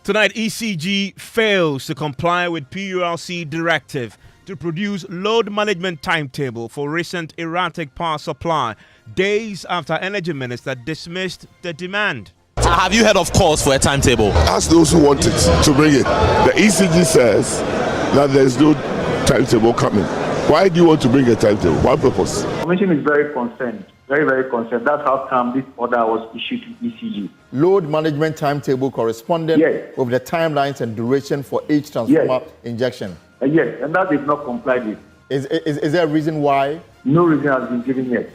Tonight, ECG fails to comply with PURC directive to produce load management timetable for recent erratic power supply, days after Energy Minister dismissed the demand. Have you heard of calls for a timetable? Ask those who want it to bring it. The ECG says that there's no timetable coming. Why do you want to bring a timetable? What purpose? The Commission is very concerned, very concerned. That's how come this order was issued to ECG. Load management timetable corresponding with the timelines and duration for each transformer injection. Yes, and that is not complied with. Is there a reason why? No reason has been given yet.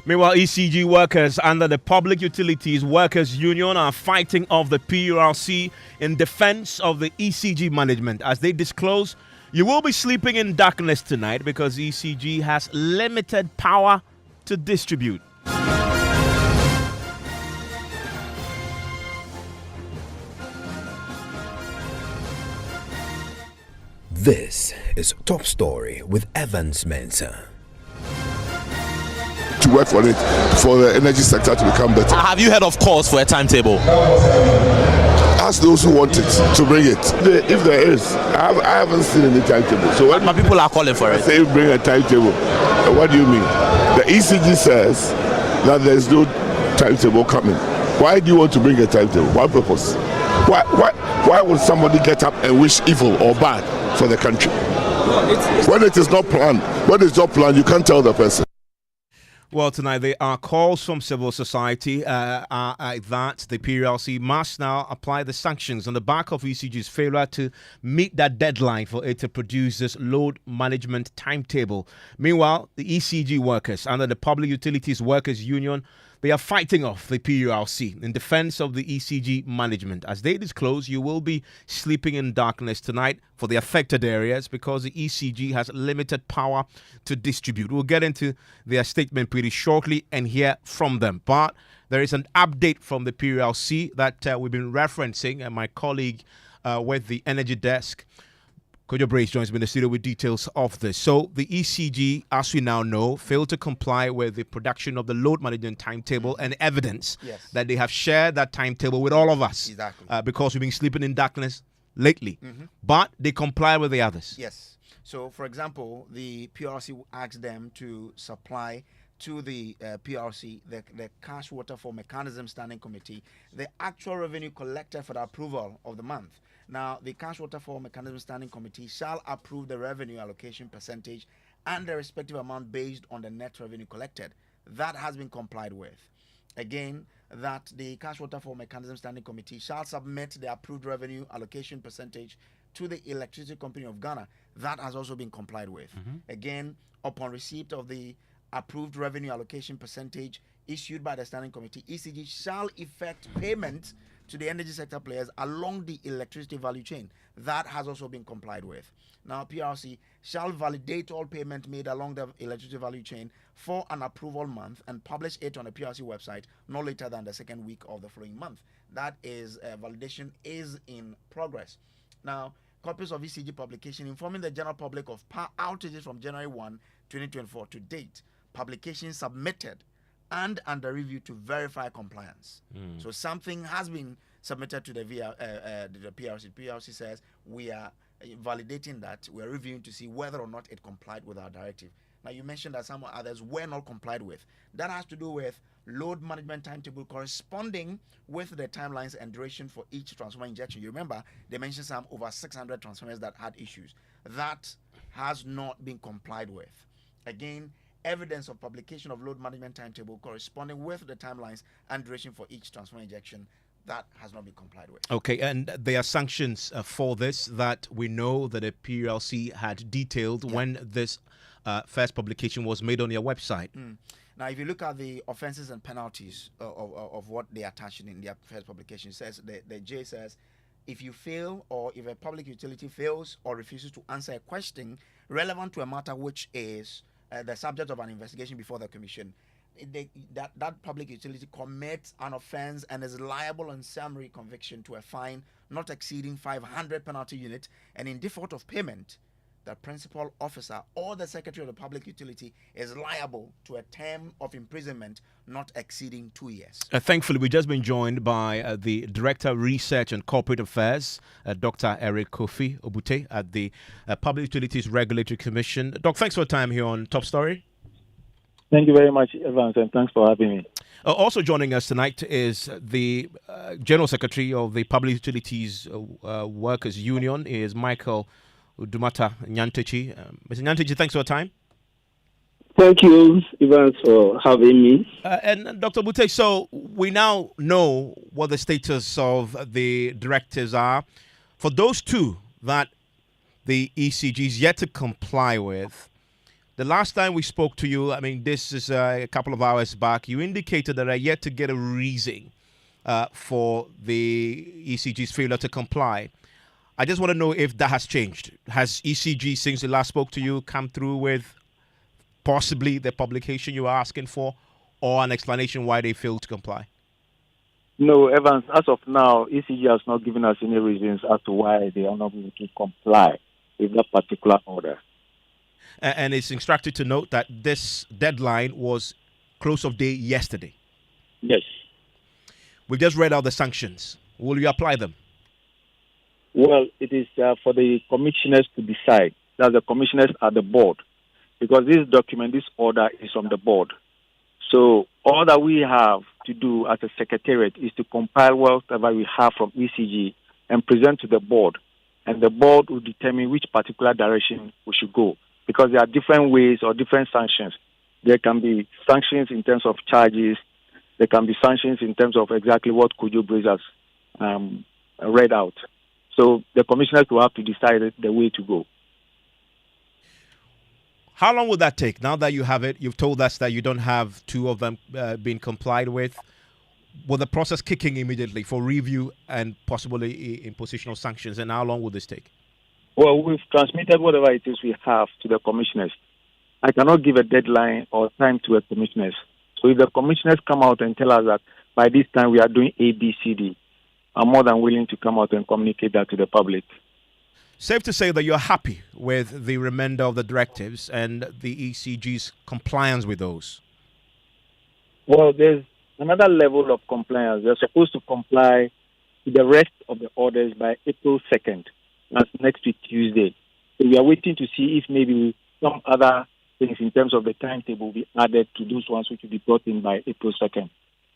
Meanwhile, ECG workers under the Public Utilities Workers Union are fighting off the PURC in defense of the ECG management. As they disclose, you will be sleeping in darkness tonight because ECG has limited power to distribute. This is Top Story with Evans Mensah. To work for it, for the energy sector to become better. Have you heard of calls for a timetable? Ask those who want it to bring it. If there is, I haven't seen any timetable. So when people are calling for it. Say bring a timetable, what do you mean? The ECG says that there's no timetable coming. Why do you want to bring a timetable? What purpose? Why would somebody get up and wish evil or bad for the country? When it is not planned, you can't tell the person. Well, tonight there are calls from civil society that the PURC must now apply the sanctions on the back of ECG's failure to meet that deadline for it to produce this load management timetable. Meanwhile, the ECG workers under the Public Utilities Workers Union, they are fighting off the PURC in defense of the ECG management. As they disclose, you will be sleeping in darkness tonight for the affected areas because the ECG has limited power to distribute. We'll get into their statement pretty shortly and hear from them. But there is an update from the PURC that we've been referencing, and my colleague with the Energy Desk, Kojo Brace, joins me in the studio with details of this. So the ECG, as we now know, failed to comply with the production of the load management timetable and evidence that they have shared that timetable with all of us because we've been sleeping in darkness lately. But they comply with the others. Yes. So, for example, the PRC asked them to supply to the PRC the cash waterfall mechanism standing committee the actual revenue collected for the approval of the month. Now, the cash waterfall mechanism standing committee shall approve the revenue allocation percentage and the respective amount based on the net revenue collected. That has been complied with. Again, that the cash waterfall mechanism standing committee shall submit the approved revenue allocation percentage to the Electricity Company of Ghana. That has also been complied with. Again, upon receipt of the approved revenue allocation percentage issued by the standing committee, ECG shall effect payment to the energy sector players along the electricity value chain. That has also been complied with. Now, PRC shall validate all payment made along the electricity value chain for an approval month and publish it on the PRC website no later than the second week of the following month. That is, validation is in progress. Now, copies of ECG publication informing the general public of power outages from January 1, 2024 to date. Publication submitted and under review to verify compliance. So something has been submitted to the PRC. PRC says we are validating that. We are reviewing to see whether or not it complied with our directive. Now, you mentioned that some others were not complied with. That has to do with load management timetable corresponding with the timelines and duration for each transformer injection. You remember they mentioned some over 600 transformers that had issues. That has not been complied with. Again, evidence of publication of load management timetable corresponding with the timelines and duration for each transformer injection, that has not been complied with. Okay, and there are sanctions for this that we know that the PURC had detailed when this first publication was made on their website. Now, if you look at the offenses and penalties of what they attached in their first publication, it says the J says, if you fail or if a public utility fails or refuses to answer a question relevant to a matter which is the subject of an investigation before the commission, that public utility commits an offense and is liable on summary conviction to a fine not exceeding 500 penalty unit, and in default of payment, the principal officer or the secretary of the public utility is liable to a term of imprisonment not exceeding 2 years. Thankfully, we've just been joined by the Director of Research and Corporate Affairs, Dr. Eric Kofi Obute at the Public Utilities Regulatory Commission. Doc, thanks for your time here on Top Story. Thank you very much, Evans, and thanks for having me. Also joining us tonight is the General Secretary of the Public Utilities Workers Union, is Michael Dumata Nyantechi. Mr. Nyantechi, thanks for your time. Thank you, Evans, for having me. And Dr. Bute, so we now know what the status of the directives are. For those two that the ECG is yet to comply with, the last time we spoke to you, I mean, this is a couple of hours back, you indicated that I yet to get a reason for the ECG's failure to comply. I just want to know if that has changed. Has ECG, since we last spoke to you, come through with possibly the publication you are asking for or an explanation why they failed to comply? No, Evans, as of now, ECG has not given us any reasons as to why they are not going to comply with that particular order. And it's instructed to note that this deadline was close of day yesterday. Yes. We've just read out the sanctions. Will you apply them? Well, it is for the commissioners to decide. That the commissioners are the board. Because this document, this order is on the board. So all that we have to do as a secretariat is to compile whatever we have from ECG and present to the board. And the board will determine which particular direction we should go. Because there are different ways or different sanctions. There can be sanctions in terms of charges. There can be sanctions in terms of exactly what Kojo Brace has read out. So the commissioners will have to decide the way to go. How long will that take? Now that you have it, you've told us that you don't have two of them being complied with. Will the process kicking immediately for review and possibly imposition of sanctions? And how long will this take? Well, we've transmitted whatever it is we have to the commissioners. I cannot give a deadline or time to the commissioners. So if the commissioners come out and tell us that by this time we are doing A, B, C, D, I'm more than willing to come out and communicate that to the public. Safe to say that you're happy with the remainder of the directives and the ECG's compliance with those? Well, there's another level of compliance. They're supposed to comply with the rest of the orders by April 2nd. That's next week, Tuesday. So we are waiting to see if maybe some other things in terms of the timetable will be added to those ones which will be brought in by April 2nd.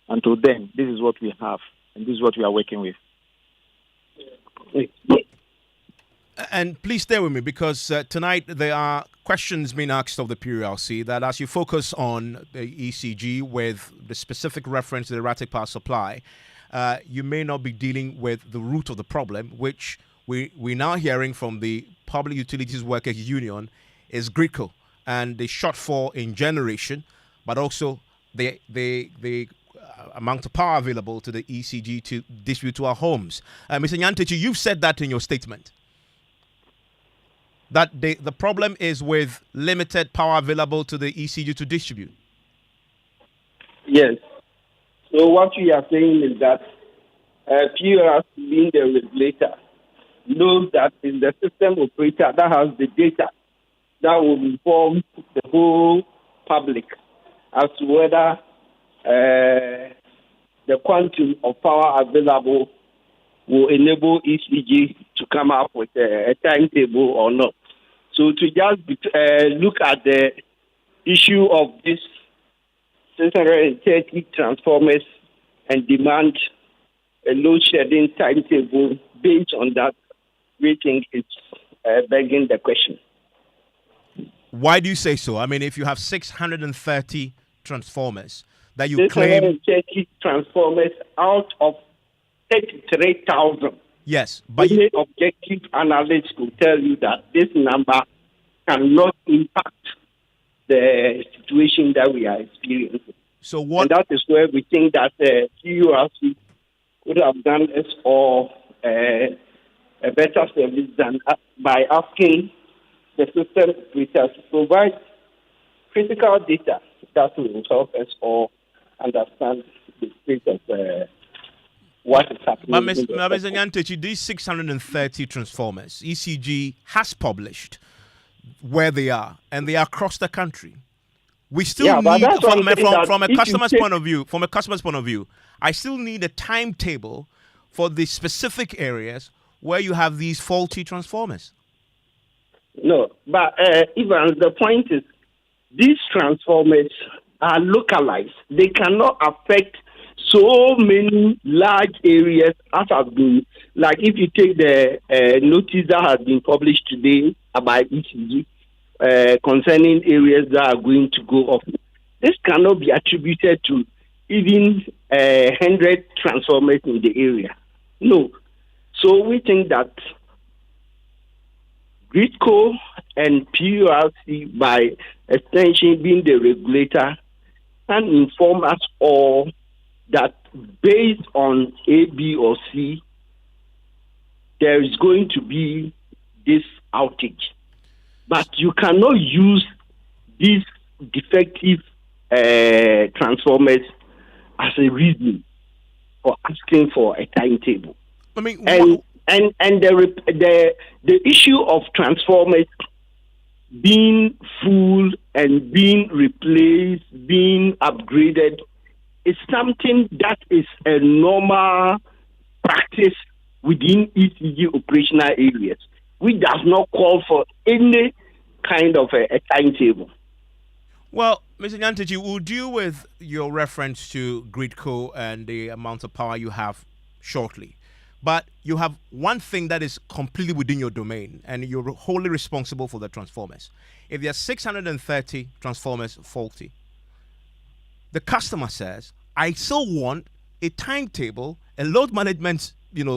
Until then, this is what we have, and this is what we are working with. And please stay with me, because tonight there are questions being asked of the PURC that as you focus on the ECG with the specific reference to the erratic power supply, you may not be dealing with the root of the problem, which we're now hearing from the Public Utilities Workers Union is GRIDCO and the shortfall in generation, but also the amount of power available to the ECG to distribute to our homes. Mr. Nyantechi, you've said that in your statement, that the problem is with limited power available to the ECG to distribute. Yes. So what we are saying is that PURC, being the regulator, knows that it's the system operator that has the data that will inform the whole public as to whether the quantum of power available will enable ECG to come up with a timetable or not. So to just look at the issue of this 630 transformers and demand a load shedding timetable based on that, we think it's begging the question. Why do you say so? I mean, if you have 630 transformers that you claim... 630 transformers out of 33,000. Yes, but any objective analyst will tell you that this number cannot impact the situation that we are experiencing. So what? And that is where we think that PURC would have done this for a better service than by asking the system operators to provide critical data that will help us all understand the state of what is happening. But Mr. Nyantechi, these 630 transformers, ECG has published where they are, and they are across the country. We still Yeah, but need, that's what I'm saying, that from a if you customer's take- point of view, I still need a timetable for the specific areas where you have these faulty transformers. No, but even the point is, these transformers are localized. They cannot affect so many large areas as have been. Like if you take the notice that has been published today about ECG concerning areas that are going to go off, this cannot be attributed to even 100 transformers in the area. No. So we think that GRIDCO and PURC, by extension being the regulator, can inform us all that based on A, B, or C, there is going to be this outage. But you cannot use these defective transformers as a reason for asking for a timetable. I mean, and the issue of transformers being full and being replaced, being upgraded, is something that is a normal practice within ECG operational areas, which does not call for any kind of a timetable. Well, Mr. Nyantechi, we'll deal with your reference to GRIDCO and the amount of power you have shortly. But you have one thing that is completely within your domain, and you're wholly responsible for the transformers. If there are 630 transformers faulty, the customer says, I still want a timetable, a load management,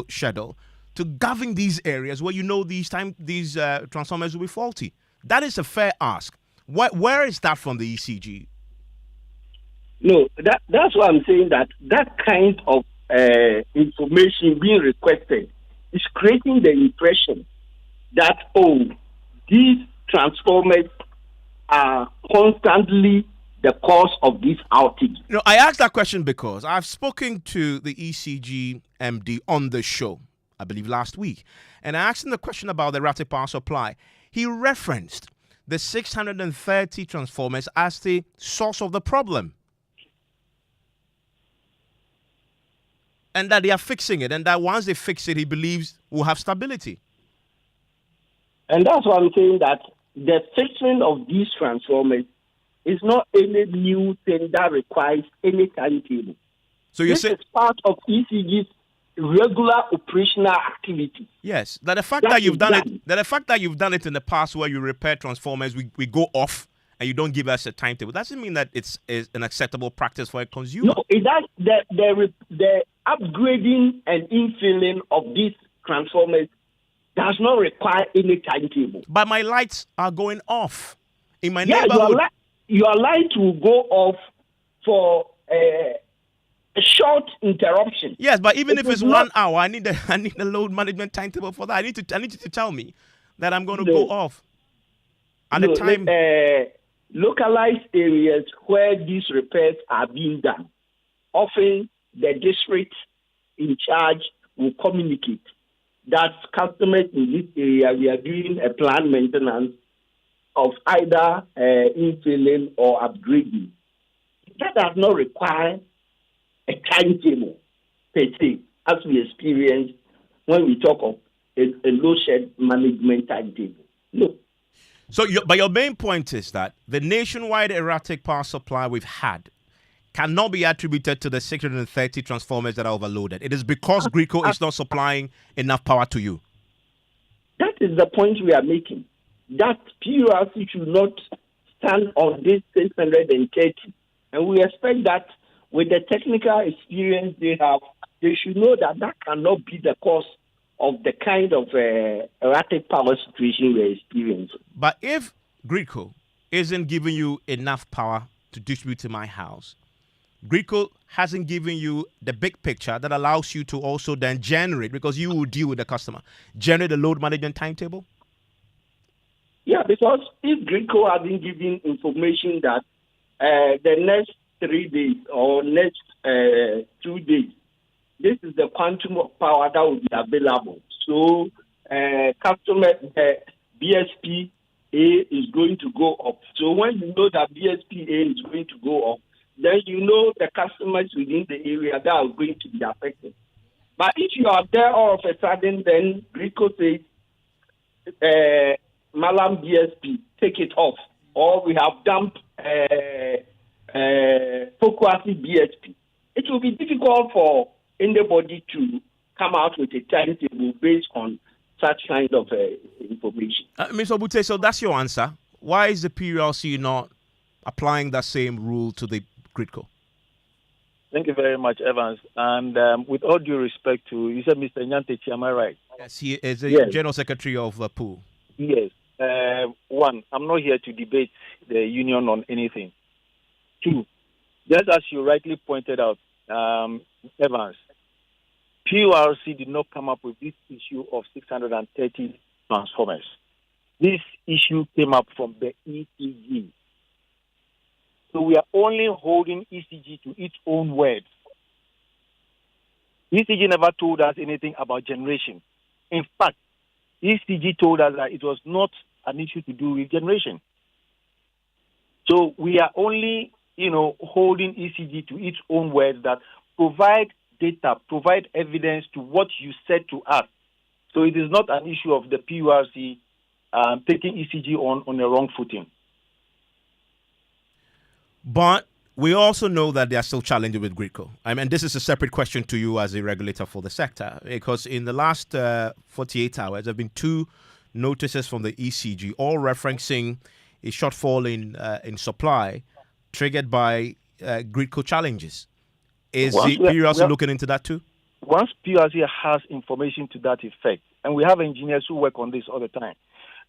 schedule to govern these areas where these transformers will be faulty. That is a fair ask. Where is that from the ECG? No, that's why I'm saying that kind of information being requested is creating the impression that, these transformers are constantly the cause of this outage. I asked that question because I've spoken to the ECG MD on the show, I believe last week, and I asked him the question about the erratic power supply. He referenced the 630 transformers as the source of the problem, and that they are fixing it, and that once they fix it, he believes we'll have stability. And that's why I'm saying that the fixing of these transformers is not any new thing that requires any timetable. So you say this is part of ECG's regular operational activity. Yes, that the fact that you've done it in the past where you repair transformers, we go off and you don't give us a timetable, doesn't mean that it's an acceptable practice for a consumer. No, it does. The upgrading and infilling of these transformers does not require any timetable. But my lights are going off in my neighborhood. Your light will go off for a short interruption. Yes, but even if it's 1 hour, I need a load management timetable for that. I need you to tell me that I'm going to go off at the time. Localized areas where these repairs are being done, often the district in charge will communicate that customers in this area, we are doing a planned maintenance of either infilling or upgrading. That does not require a timetable per se, as we experience when we talk of a load shed management timetable. No. So, but your main point is that the nationwide erratic power supply we've had cannot be attributed to the 630 transformers that are overloaded. It is because GRIDCO is not supplying enough power to you. That is the point we are making. That PURC should not stand on this 630. And we expect that with the technical experience they have, they should know that cannot be the cause of the kind of erratic power situation we're experiencing. But if GRIDCO isn't giving you enough power to distribute to my house, GRIDCO hasn't given you the big picture that allows you to also then generate, because you will deal with the customer, generate a load management timetable? Yeah, because if GRIDCO hasn't given information that the next 3 days or next 2 days, this is the quantum of power that will be available. So, customer BSP is going to go up. So when you know that BSP A is going to go up, then you know the customers within the area that are going to be affected. But if you are there all of a sudden, then Rico says, Malam BSP, take it off. Or we have dumped Fokwasi BSP. It will be difficult for anybody to come out with a timetable based on such kind of information. Mr. Obute, so that's your answer. Why is the PURC not applying that same rule to the GRIDCO? Thank you very much, Evans. And with all due respect to, you said Mr. Nyantechi, am I right? Yes, he is the General Secretary of PURC. Yes. One, I'm not here to debate the union on anything. Two, just as you rightly pointed out, Evans, PURC did not come up with this issue of 630 transformers. This issue came up from the ECG. So we are only holding ECG to its own words. ECG never told us anything about generation. In fact, ECG told us that it was not an issue to do with generation. So we are only, holding ECG to its own words that provide data, provide evidence to what you said to us. So it is not an issue of the PURC taking ECG on a wrong footing. But we also know that there are still challenges with GRIDCO. I mean, this is a separate question to you as a regulator for the sector, because in the last 48 hours, there have been 2 notices from the ECG, all referencing a shortfall in supply triggered by GRIDCO challenges. Is the PURC looking into that too? Once PURC has information to that effect, and we have engineers who work on this all the time,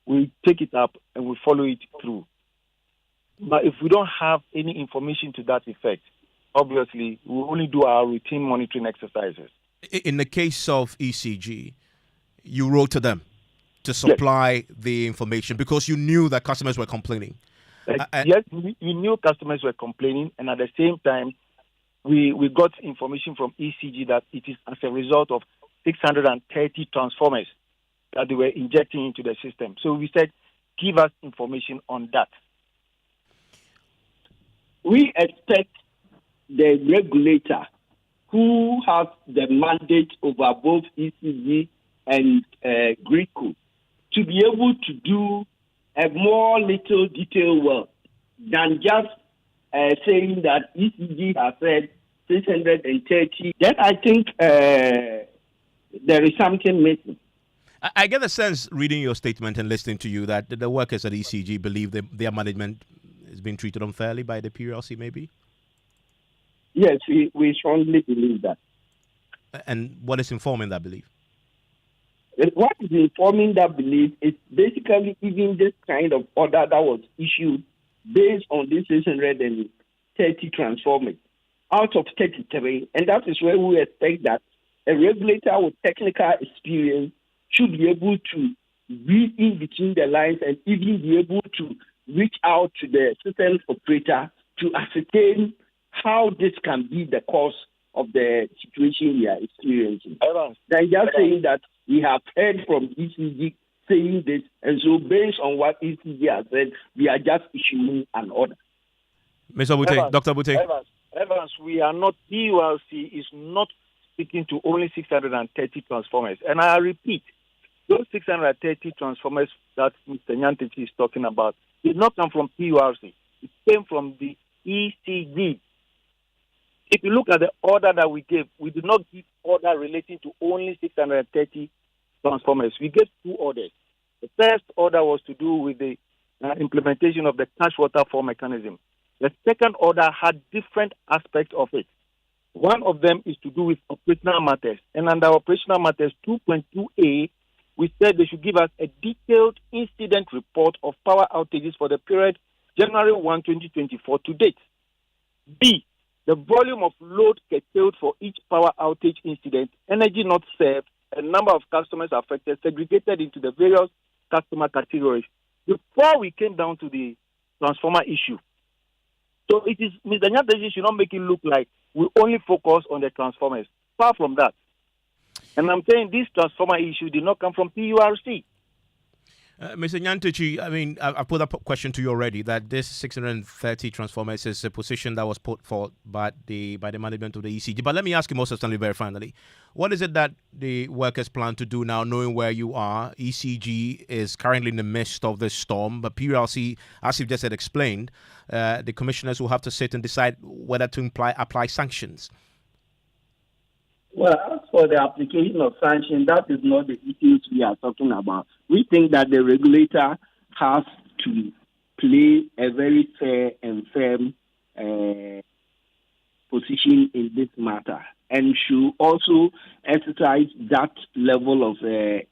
we take it up and we follow it through. But if we don't have any information to that effect, obviously, we only do our routine monitoring exercises. In the case of ECG, you wrote to them to supply the information because you knew that customers were complaining. Yes, we knew customers were complaining, and at the same time, we got information from ECG that it is as a result of 630 transformers that they were injecting into the system. So we said, give us information on that. We expect the regulator who has the mandate over both ECG and GRIDCO to be able to do a more little detailed work than just saying that ECG has said 630. Then I think there is something missing. I get a sense, reading your statement and listening to you, that the workers at ECG believe their management is being treated unfairly by the PURC, maybe? Yes, we strongly believe that. And what is informing that belief? What is informing that belief is basically even this kind of order that was issued based on this 630 transformers out of 33. And that is where we expect that a regulator with technical experience should be able to read in between the lines and even be able to reach out to the system operator to ascertain how this can be the cause of the situation we are experiencing. Then just saying that we have heard from ECG saying this, and so based on what ECG has said, we are just issuing an order. Mr. Bute, Dr. Bute. Evans, we are not, PURC is not speaking to only 630 transformers. And I repeat, those 630 transformers that Mr. Nyantechi is talking about did not come from PURC. It came from the ECG. If you look at the order that we gave, we did not give order relating to only 630 transformers. We gave 2 orders. The first order was to do with the implementation of the cash waterfall mechanism. The second order had different aspects of it. One of them is to do with operational matters. And under operational matters 2.2a, we said they should give us a detailed incident report of power outages for the period January 1, 2024 to date. B, the volume of load curtailed for each power outage incident, energy not served, and number of customers affected, segregated into the various customer categories before we came down to the transformer issue. So it is, Mr. Nyantechi should not make it look like we only focus on the transformers. Far from that. And I'm saying this transformer issue did not come from PURC. Mr. Nyantechi, I mean, I put that question to you already, that this 630 transformers is a position that was put forth by the management of the ECG. But let me ask you most certainly very finally, what is it that the workers plan to do now, knowing where you are? ECG is currently in the midst of this storm, but PURC, as you've just had explained, the commissioners will have to sit and decide whether to apply sanctions. Well, as for the application of sanctions, that is not the issues we are talking about. We think that the regulator has to play a very fair and firm position in this matter, and should also exercise that level of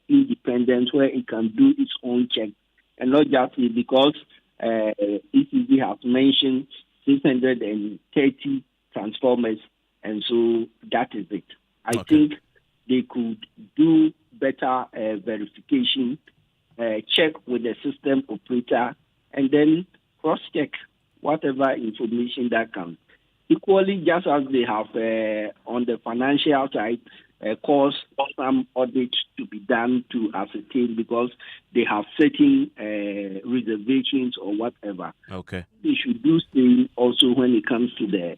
independence where it can do its own check, and not just because ECG has mentioned 630 transformers, and so that is it. I think they could do better verification, check with the system operator, and then cross-check whatever information that comes. Equally, just as they have on the financial side, caused some audit to be done to ascertain because they have certain reservations or whatever. Okay. They should do same also when it comes to the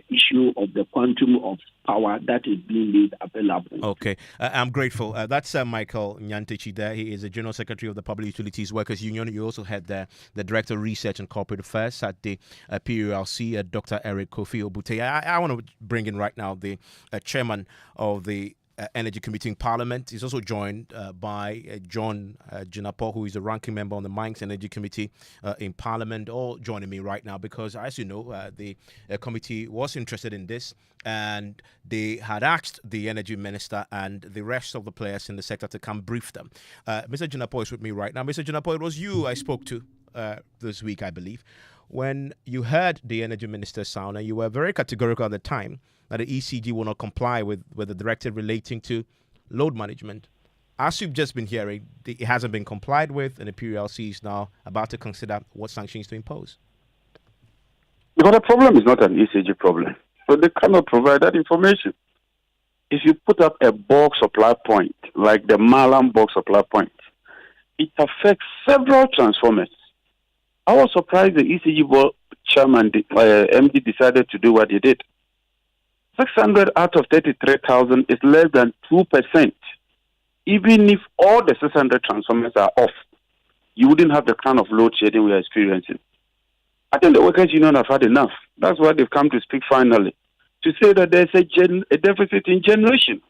issue of the quantum of power that is being made available. Okay, I'm grateful. That's Michael Nyantechi there. He is the General Secretary of the Public Utilities Workers Union. You also had the Director of Research and Corporate Affairs at the PURC, Dr. Eric Kofi Obute. I want to bring in right now the Chairman of the Energy Committee in Parliament. He's also joined by John Jinapor, who is the ranking member on the Mines Energy Committee in Parliament, all joining me right now because, as you know, the committee was interested in this and they had asked the Energy Minister and the rest of the players in the sector to come brief them. Mr. Jinapor is with me right now. Mr. Jinapor, it was you I spoke to this week, I believe, when you heard the Energy Minister sound, and you were very categorical at the time that the ECG will not comply with the directive relating to load management. As you've just been hearing, it hasn't been complied with, and the PURC is now about to consider what sanctions to impose. But the problem is not an ECG problem. So they cannot provide that information. If you put up a bulk supply point, like the Malam bulk supply point, it affects several transformers. I was surprised the ECG board chairman, MD, decided to do what he did. 600 out of 33,000 is less than 2%. Even if all the 600 transformers are off, you wouldn't have the kind of load shedding we are experiencing. I think the workers' union have had enough. That's why they've come to speak finally, to say that there's a deficit in generation.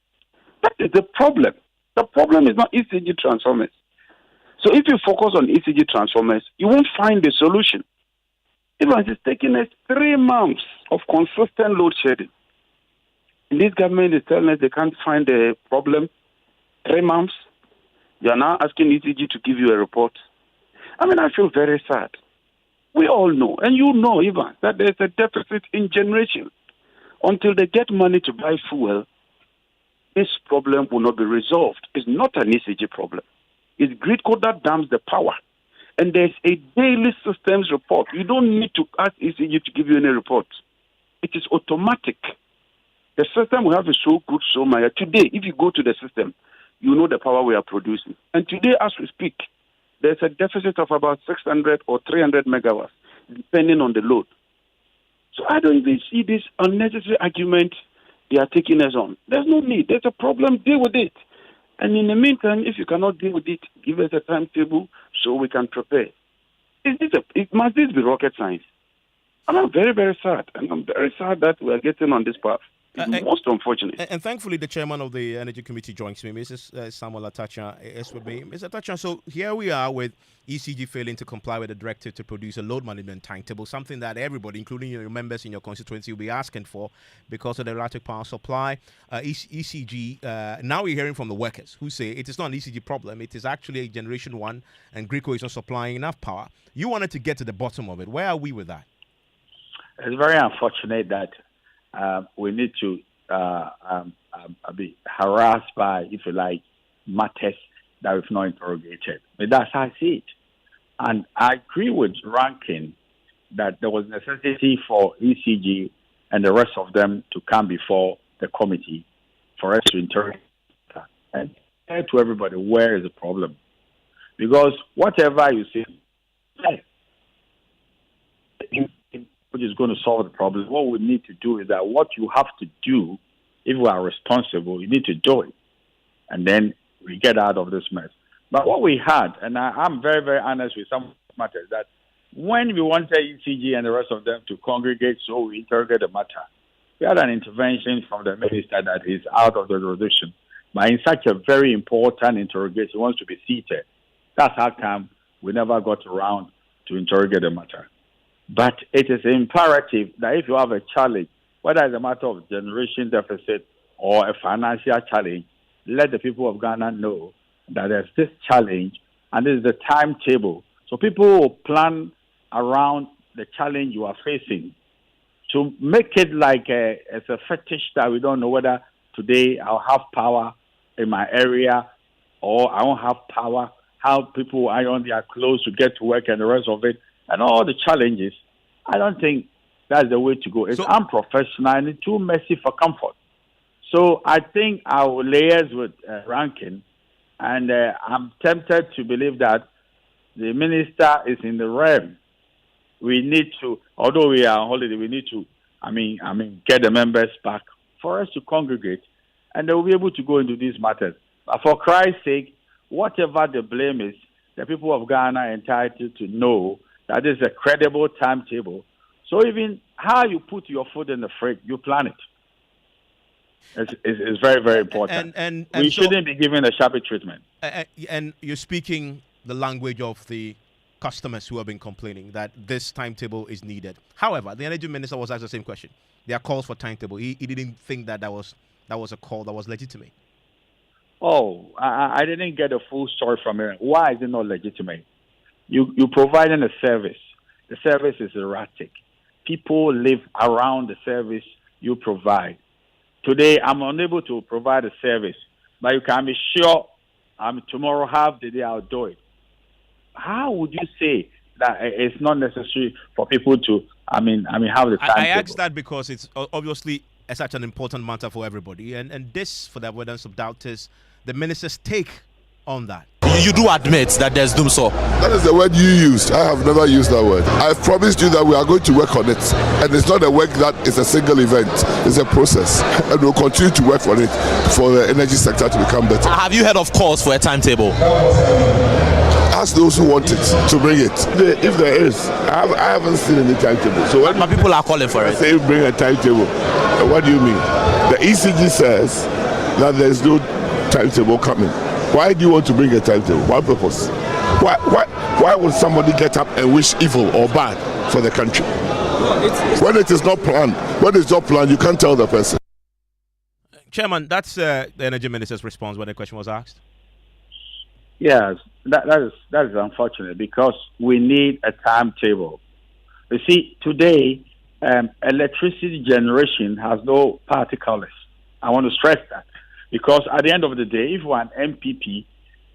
That is the problem. The problem is not ECG transformers. So if you focus on ECG transformers, you won't find the solution. Even it's taking us 3 months of consistent load shedding. And this government is telling us they can't find the problem. 3 months. You are now asking ECG to give you a report. I mean, I feel very sad. We all know, and you know, Ivan, that there's a deficit in generation. Until they get money to buy fuel, this problem will not be resolved. It's not an ECG problem. It's grid code that dams the power. And there's a daily systems report. You don't need to ask ECG to give you any report. It is automatic. The system we have is so good, so much. Today, if you go to the system, you know the power we are producing. And today, as we speak, there's a deficit of about 600 or 300 megawatts, depending on the load. So I don't even see this unnecessary argument they are taking us on. There's no need. There's a problem. Deal with it. And in the meantime, if you cannot deal with it, give us a timetable so we can prepare. Must this be rocket science? And I'm very, very sad. And I'm very sad that we are getting on this path. It's most unfortunate. And thankfully, the chairman of the Energy Committee joins me, Mrs. Samuel Atacha, is with me. Mr. Atacha, so here we are with ECG failing to comply with the directive to produce a load management timetable, something that everybody, including your members in your constituency, will be asking for because of the erratic power supply. ECG, now we're hearing from the workers who say it is not an ECG problem, it is actually a generation one, and GRICO is not supplying enough power. You wanted to get to the bottom of it. Where are we with that? It's very unfortunate that we need to be harassed by, if you like, matters that we've not interrogated. But that's how I see it. And I agree with Rankin that there was necessity for ECG and the rest of them to come before the committee for us to interrogate and tell to everybody where is the problem. Because whatever you say, which is going to solve the problem, what we need to do is that what you have to do, if we are responsible, you need to do it. And then we get out of this mess. But what we had, and I'm very, very honest with some matters, that when we wanted ECG and the rest of them to congregate so we interrogate the matter, we had an intervention from the minister that is out of the jurisdiction. But in such a very important interrogation, he wants to be seated. That's how come we never got around to interrogate the matter. But it is imperative that if you have a challenge, whether it's a matter of generation deficit or a financial challenge, let the people of Ghana know that there's this challenge and this is the timetable. So people will plan around the challenge you are facing. To make it like it's a fetish that we don't know whether today I'll have power in my area or I won't have power, how people iron their clothes to get to work and the rest of it, and all the challenges. I don't think that's the way to go. It's unprofessional and too messy for comfort. So I think I will liaise with Rankin, and I'm tempted to believe that the minister is in the realm. We need to, although we are on holiday, we need to, get the members back for us to congregate, and they will be able to go into these matters. But for Christ's sake, whatever the blame is, the people of Ghana are entitled to know that is a credible timetable. So even how you put your food in the fridge, you plan it. It's very, very important. And we shouldn't be given a shabby treatment. And you're speaking the language of the customers who have been complaining that this timetable is needed. However, the energy minister was asked the same question. There are calls for timetable. He didn't think that was a call that was legitimate. Oh, I didn't get a full story from him. Why is it not legitimate? You providing a service. The service is erratic. People live around the service you provide. Today, I'm unable to provide a service, but you can be sure tomorrow, half the day, I'll do it. How would you say that it's not necessary for people to, have the time? I asked that because it's obviously such an important matter for everybody. And this, for the avoidance of doubt, is the minister's take on that. You do admit that there's doom so. That is the word you used. I have never used that word. I've promised you that we are going to work on it. And it's not a work that is a single event. It's a process. And we'll continue to work on it for the energy sector to become better. Have you heard of calls for a timetable? Ask those who want it to bring it. If there is, I haven't seen any timetable. So when people are calling for it. Say bring a timetable. What do you mean? The ECG says that there's no timetable coming. Why do you want to bring a timetable? What purpose? Why would somebody get up and wish evil or bad for the country? When it is not planned, you can't tell the person. Chairman, that's the energy minister's response when the question was asked. Yes, that is unfortunate because we need a timetable. You see, today, electricity generation has no party colors. I want to stress that. Because at the end of the day, if you are an MPP,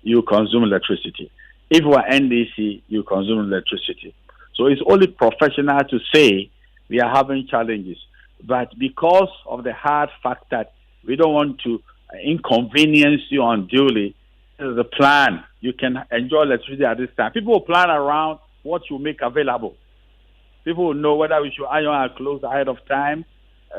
you consume electricity. If you are NDC, you consume electricity. So it's only professional to say we are having challenges. But because of the hard fact that we don't want to inconvenience you unduly, this is the plan. You can enjoy electricity at this time. People will plan around what you make available. People will know whether we should iron our clothes ahead of time,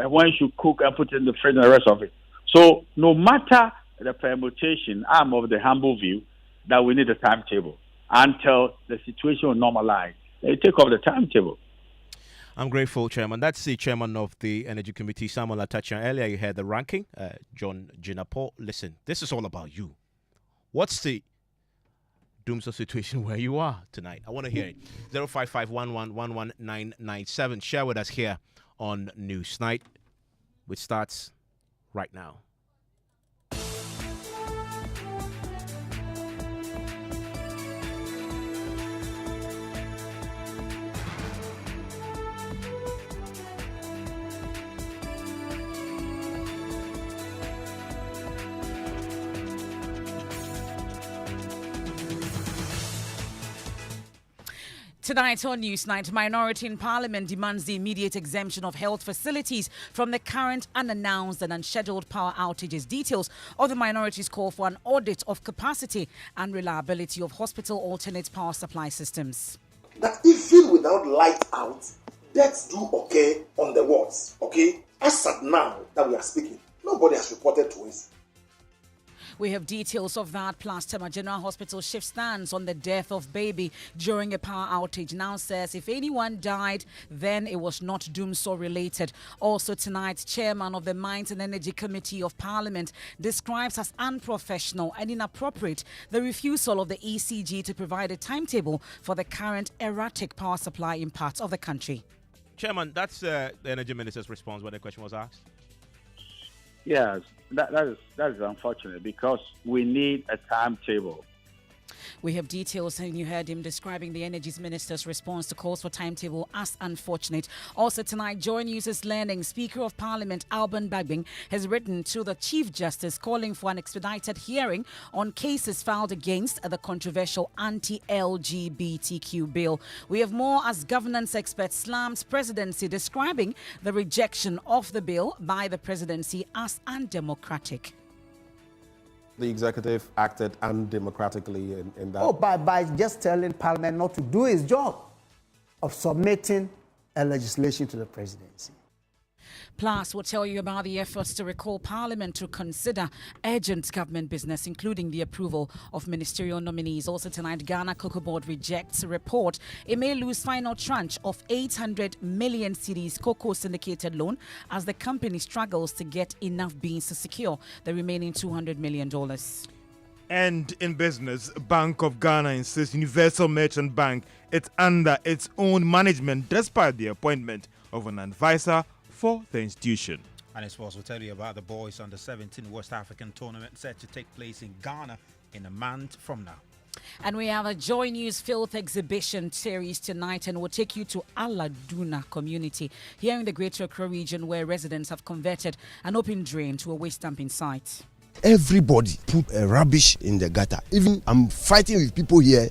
when you should cook and put in the fridge and the rest of it. So no matter the permutation, I'm of the humble view that we need a timetable until the situation will normalize. They take off the timetable. I'm grateful, Chairman. That's the Chairman of the Energy Committee, Samuel Atachian. Earlier you heard the ranking, John Jinapo. Listen, this is all about you. What's the doomsday situation where you are tonight? I want to hear it. 05511119997. Share with us here on Newsnight, which starts right now. Tonight on Newsnight, minority in Parliament demands the immediate exemption of health facilities from the current unannounced and unscheduled power outages. Details of the minority's call for an audit of capacity and reliability of hospital alternate power supply systems. That even without light out, deaths do occur on the wards, okay? As at now that we are speaking, nobody has reported to us. We have details of that, plus Tema General Hospital shifts stance on the death of baby during a power outage. Now says if anyone died, then it was not Dumso related. Also tonight, Chairman of the Mines and Energy Committee of Parliament describes as unprofessional and inappropriate the refusal of the ECG to provide a timetable for the current erratic power supply in parts of the country. Chairman, that's the Energy Minister's response when the question was asked. Yes, that is unfortunate because we need a timetable. We have details, and you heard him describing the Energy Minister's response to calls for timetable as unfortunate. Also tonight, Joy News is learning Speaker of Parliament Alban Bagbing has written to the Chief Justice calling for an expedited hearing on cases filed against the controversial anti-LGBTQ bill. We have more as governance expert slams presidency describing the rejection of the bill by the presidency as undemocratic. The executive acted undemocratically in that. Oh, by just telling Parliament not to do its job of submitting a legislation to the presidency. Plus, we'll tell you about the efforts to recall Parliament to consider urgent government business, including the approval of ministerial nominees. Also tonight, Ghana Cocoa Board rejects a report it may lose final tranche of 800 million cedis cocoa syndicated loan as the company struggles to get enough beans to secure the remaining $200 million. And in business, Bank of Ghana insists Universal Merchant Bank is under its own management despite the appointment of an advisor for the institution. And in sports, we'll tell you about the boys under 17 West African tournament set to take place in Ghana in a month from now. And we have a Joy News Filth exhibition series tonight, and we'll take you to Aladuna community here in the Greater Accra region, where residents have converted an open drain to a waste dumping site. Everybody put rubbish in the gutter. Even I'm fighting with people here.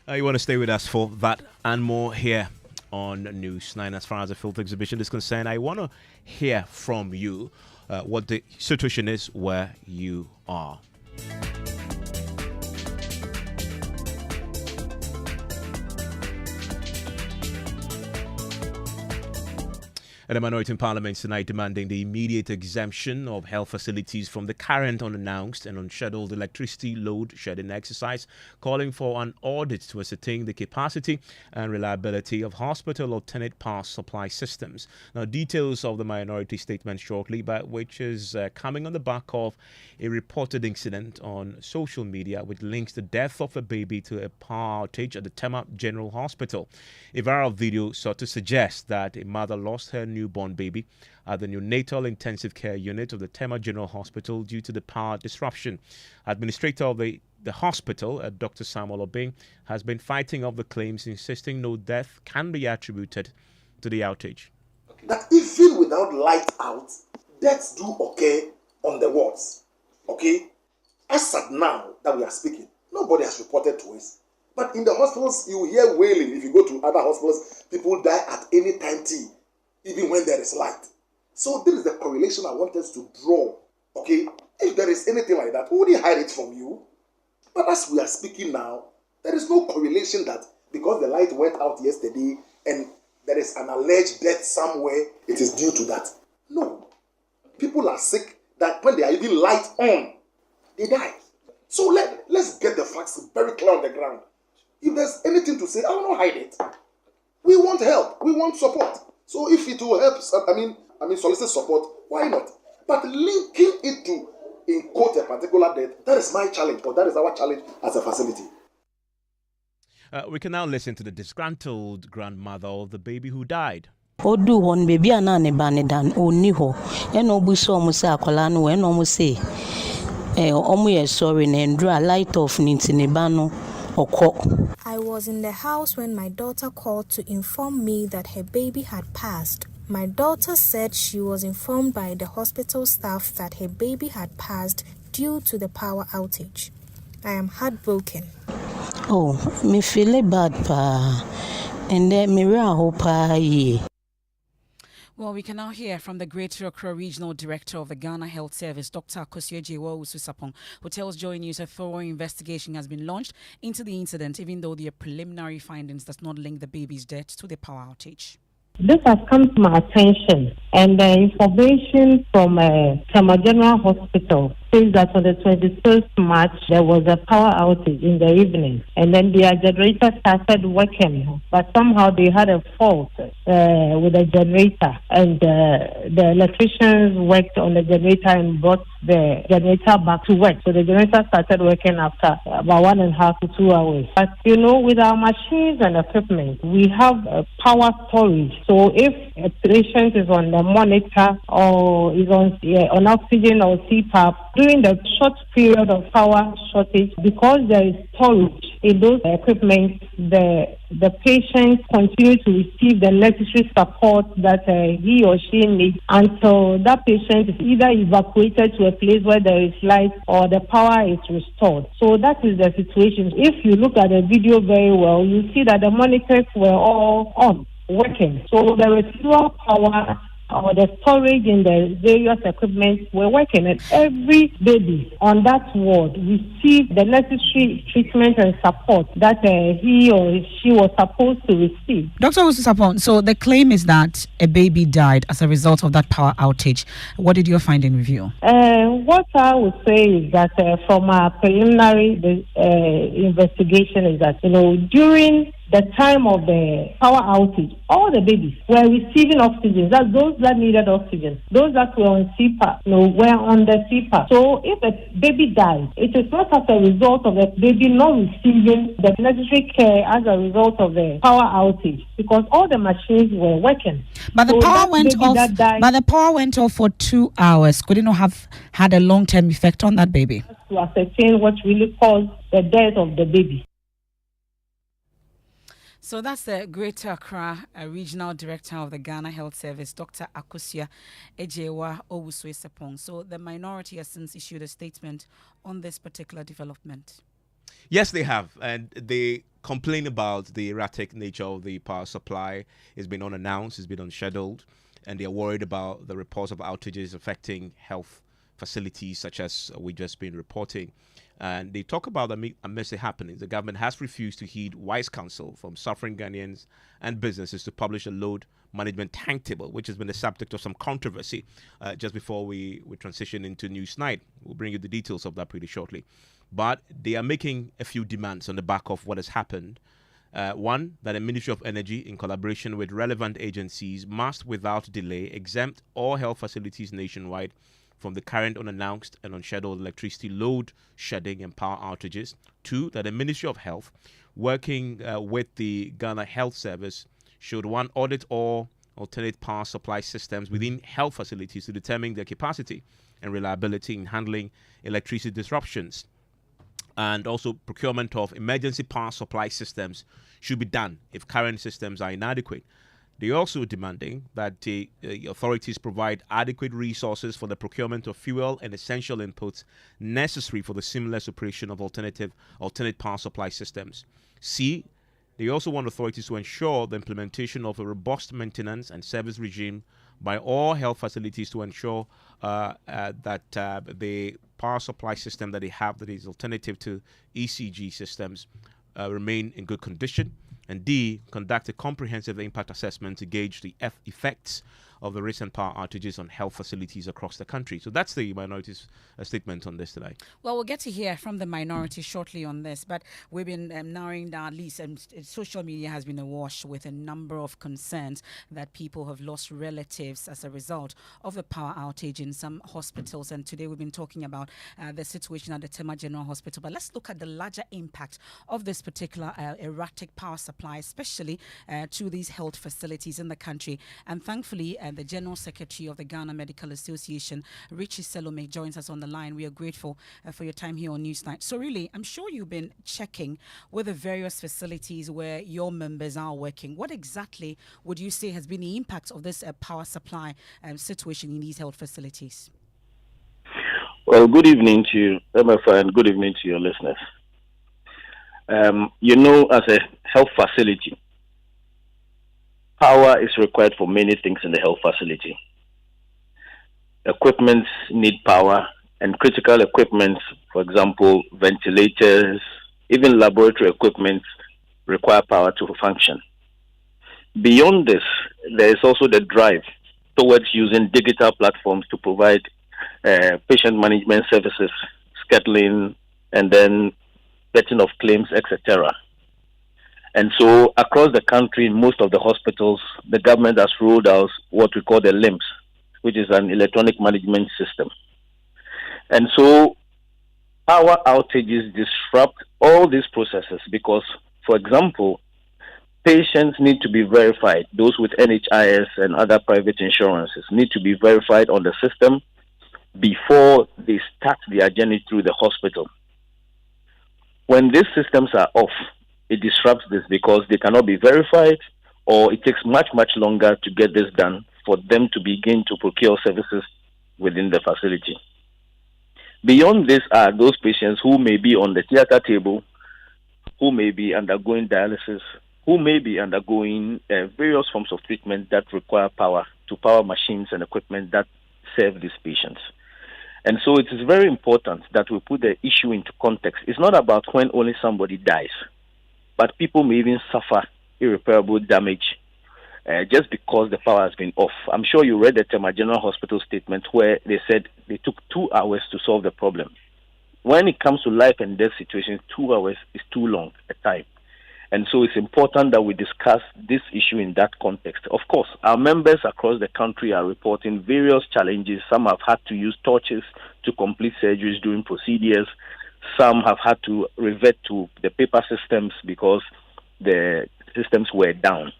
You want to stay with us for that and more here on News 9. As far as the Filth exhibition is concerned, I want to hear from you what the situation is where you are. And the minority in Parliament tonight demanding the immediate exemption of health facilities from the current unannounced and unscheduled electricity load shedding exercise, calling for an audit to ascertain the capacity and reliability of hospital alternate power supply systems. Now, details of the minority statement shortly, but which is coming on the back of a reported incident on social media which links the death of a baby to a power outage at the Tema General Hospital. A viral video sought to suggest that a mother lost her newborn baby at the neonatal intensive care unit of the Tema General Hospital due to the power disruption. Administrator of the hospital, Dr. Samuel Obeng, has been fighting off the claims, insisting no death can be attributed to the outage. That even without light out, deaths do occur on the wards, okay? As at now that we are speaking, nobody has reported to us. But in the hospitals, you hear wailing. If you go to other hospitals, people die at any time T, even when there is light. So this is the correlation I want us to draw, okay? If there is anything like that, who would hide it from you? But as we are speaking now, there is no correlation that because the light went out yesterday and there is an alleged death somewhere, it is due to that. No. People are sick that when they are even light on, they die. So let's get the facts very clear on the ground. If there's anything to say, I will not hide it. We want help. We want support. So if it will help, solicit support, why not? But linking it to, in quote, a particular death, that is my challenge, or that is our challenge as a facility. We can now listen to the disgruntled grandmother of the baby who died. Odu hon baby anane banedan oni ho eno buso omo se akola no eno omo se omo ye sorry na ndra light off nintine ba no okọ. I was in the house when my daughter called to inform me that her baby had passed. My daughter said she was informed by the hospital staff that her baby had passed due to the power outage. I am heartbroken. Oh, me feel bad pa. And then me hope ye. Well, we can now hear from the Greater Accra Regional Director of the Ghana Health Service, Dr. Akosia Ejewa Ususapong, who tells Joy News a thorough investigation has been launched into the incident, even though the preliminary findings does not link the baby's death to the power outage. This has come to my attention, and the information from Tama General Hospital says that on the 21st March, there was a power outage in the evening, and then their generator started working, but somehow they had a fault with the generator, and the electricians worked on the generator and brought the generator back to work. So the generator started working after about 1.5 to 2 hours. But, you know, with our machines and equipment, we have power storage. So if a patient is on the monitor or is on oxygen or CPAP, during the short period of power shortage, because there is storage in those equipment, the patient continues to receive the necessary support that he or she needs until that patient is either evacuated to a place where there is light or the power is restored. So that is the situation. If you look at the video very well, you see that the monitors were all on, working. So the residual power or the storage in the various equipment were working, and every baby on that ward received the necessary treatment and support that he or she was supposed to receive. Dr. Ususapong, so the claim is that a baby died as a result of that power outage. What did your finding reveal? What I would say is that from our preliminary investigation is that, during the time of the power outage, all the babies were receiving oxygen. That's those that needed oxygen. Those that were on CPAP, were on the CPAP. So if a baby dies, it is not as a result of the baby not receiving the necessary care as a result of the power outage, because all the machines were working. But the power went off. But the power went off for 2 hours. Could it not have had a long-term effect on that baby? To ascertain what really caused the death of the baby. So that's the Greater Accra Regional Director of the Ghana Health Service, Dr. Akosia Ejewa Owusu-Esapong. So the minority has since issued a statement on this particular development. Yes, they have. And they complain about the erratic nature of the power supply. It's been unannounced, it's been unscheduled, and they're worried about the reports of outages affecting health facilities such as we just been reporting. And they talk about amidst the happenings, the government has refused to heed wise counsel from suffering Ghanaians and businesses to publish a load management timetable, which has been the subject of some controversy just before we transition into News Night. We'll bring you the details of that pretty shortly. But they are making a few demands on the back of what has happened. One, that the Ministry of Energy, in collaboration with relevant agencies, must without delay exempt all health facilities nationwide from the current unannounced and unscheduled electricity load shedding and power outages. Two, that the Ministry of Health, working with the Ghana Health Service, should one, audit all alternate power supply systems within health facilities to determine their capacity and reliability in handling electricity disruptions. And also procurement of emergency power supply systems should be done if current systems are inadequate. They're also demanding that the authorities provide adequate resources for the procurement of fuel and essential inputs necessary for the seamless operation of alternate power supply systems. C, they also want authorities to ensure the implementation of a robust maintenance and service regime by all health facilities to ensure that the power supply system that they have that is alternative to ECG systems remain in good condition. And D, conduct a comprehensive impact assessment to gauge the effects of the recent power outages on health facilities across the country. So that's the minority's statement on this tonight. Well, we'll get to hear from the minority shortly on this, but we've been narrowing down, at least social media has been awash with a number of concerns that people have lost relatives as a result of the power outage in some hospitals. And today we've been talking about the situation at the Tema General Hospital. But let's look at the larger impact of this particular erratic power supply, especially to these health facilities in the country. And thankfully, the General Secretary of the Ghana Medical Association, Richie Salome, joins us on the line. We are grateful for your time here on Newsnight. So really, I'm sure you've been checking with the various facilities where your members are working. What exactly would you say has been the impact of this power supply situation in these health facilities? Well, good evening to you, Emefa, and good evening to your listeners. as a health facility, power is required for many things in the health facility. Equipment need power, and critical equipment, for example, ventilators, even laboratory equipment, require power to function. Beyond this, there is also the drive towards using digital platforms to provide patient management services, scheduling, and then getting of claims, etc. And so across the country, in most of the hospitals, the government has rolled out what we call the LIMS, which is an electronic management system. And so power outages disrupt all these processes because, for example, patients need to be verified. Those with NHIS and other private insurances need to be verified on the system before they start their journey through the hospital. When these systems are off, it disrupts this because they cannot be verified, or it takes much, much longer to get this done for them to begin to procure services within the facility. Beyond this are those patients who may be on the theater table, who may be undergoing dialysis, who may be undergoing various forms of treatment that require power to power machines and equipment that serve these patients. And so it is very important that we put the issue into context. It's not about when only somebody dies, but people may even suffer irreparable damage just because the power has been off. I'm sure you read the Tema General Hospital statement where they said they took 2 hours to solve the problem. When it comes to life and death situations, 2 hours is too long a time. And so it's important that we discuss this issue in that context. Of course, our members across the country are reporting various challenges. Some have had to use torches to complete surgeries during procedures. Some have had to revert to the paper systems because the systems were down.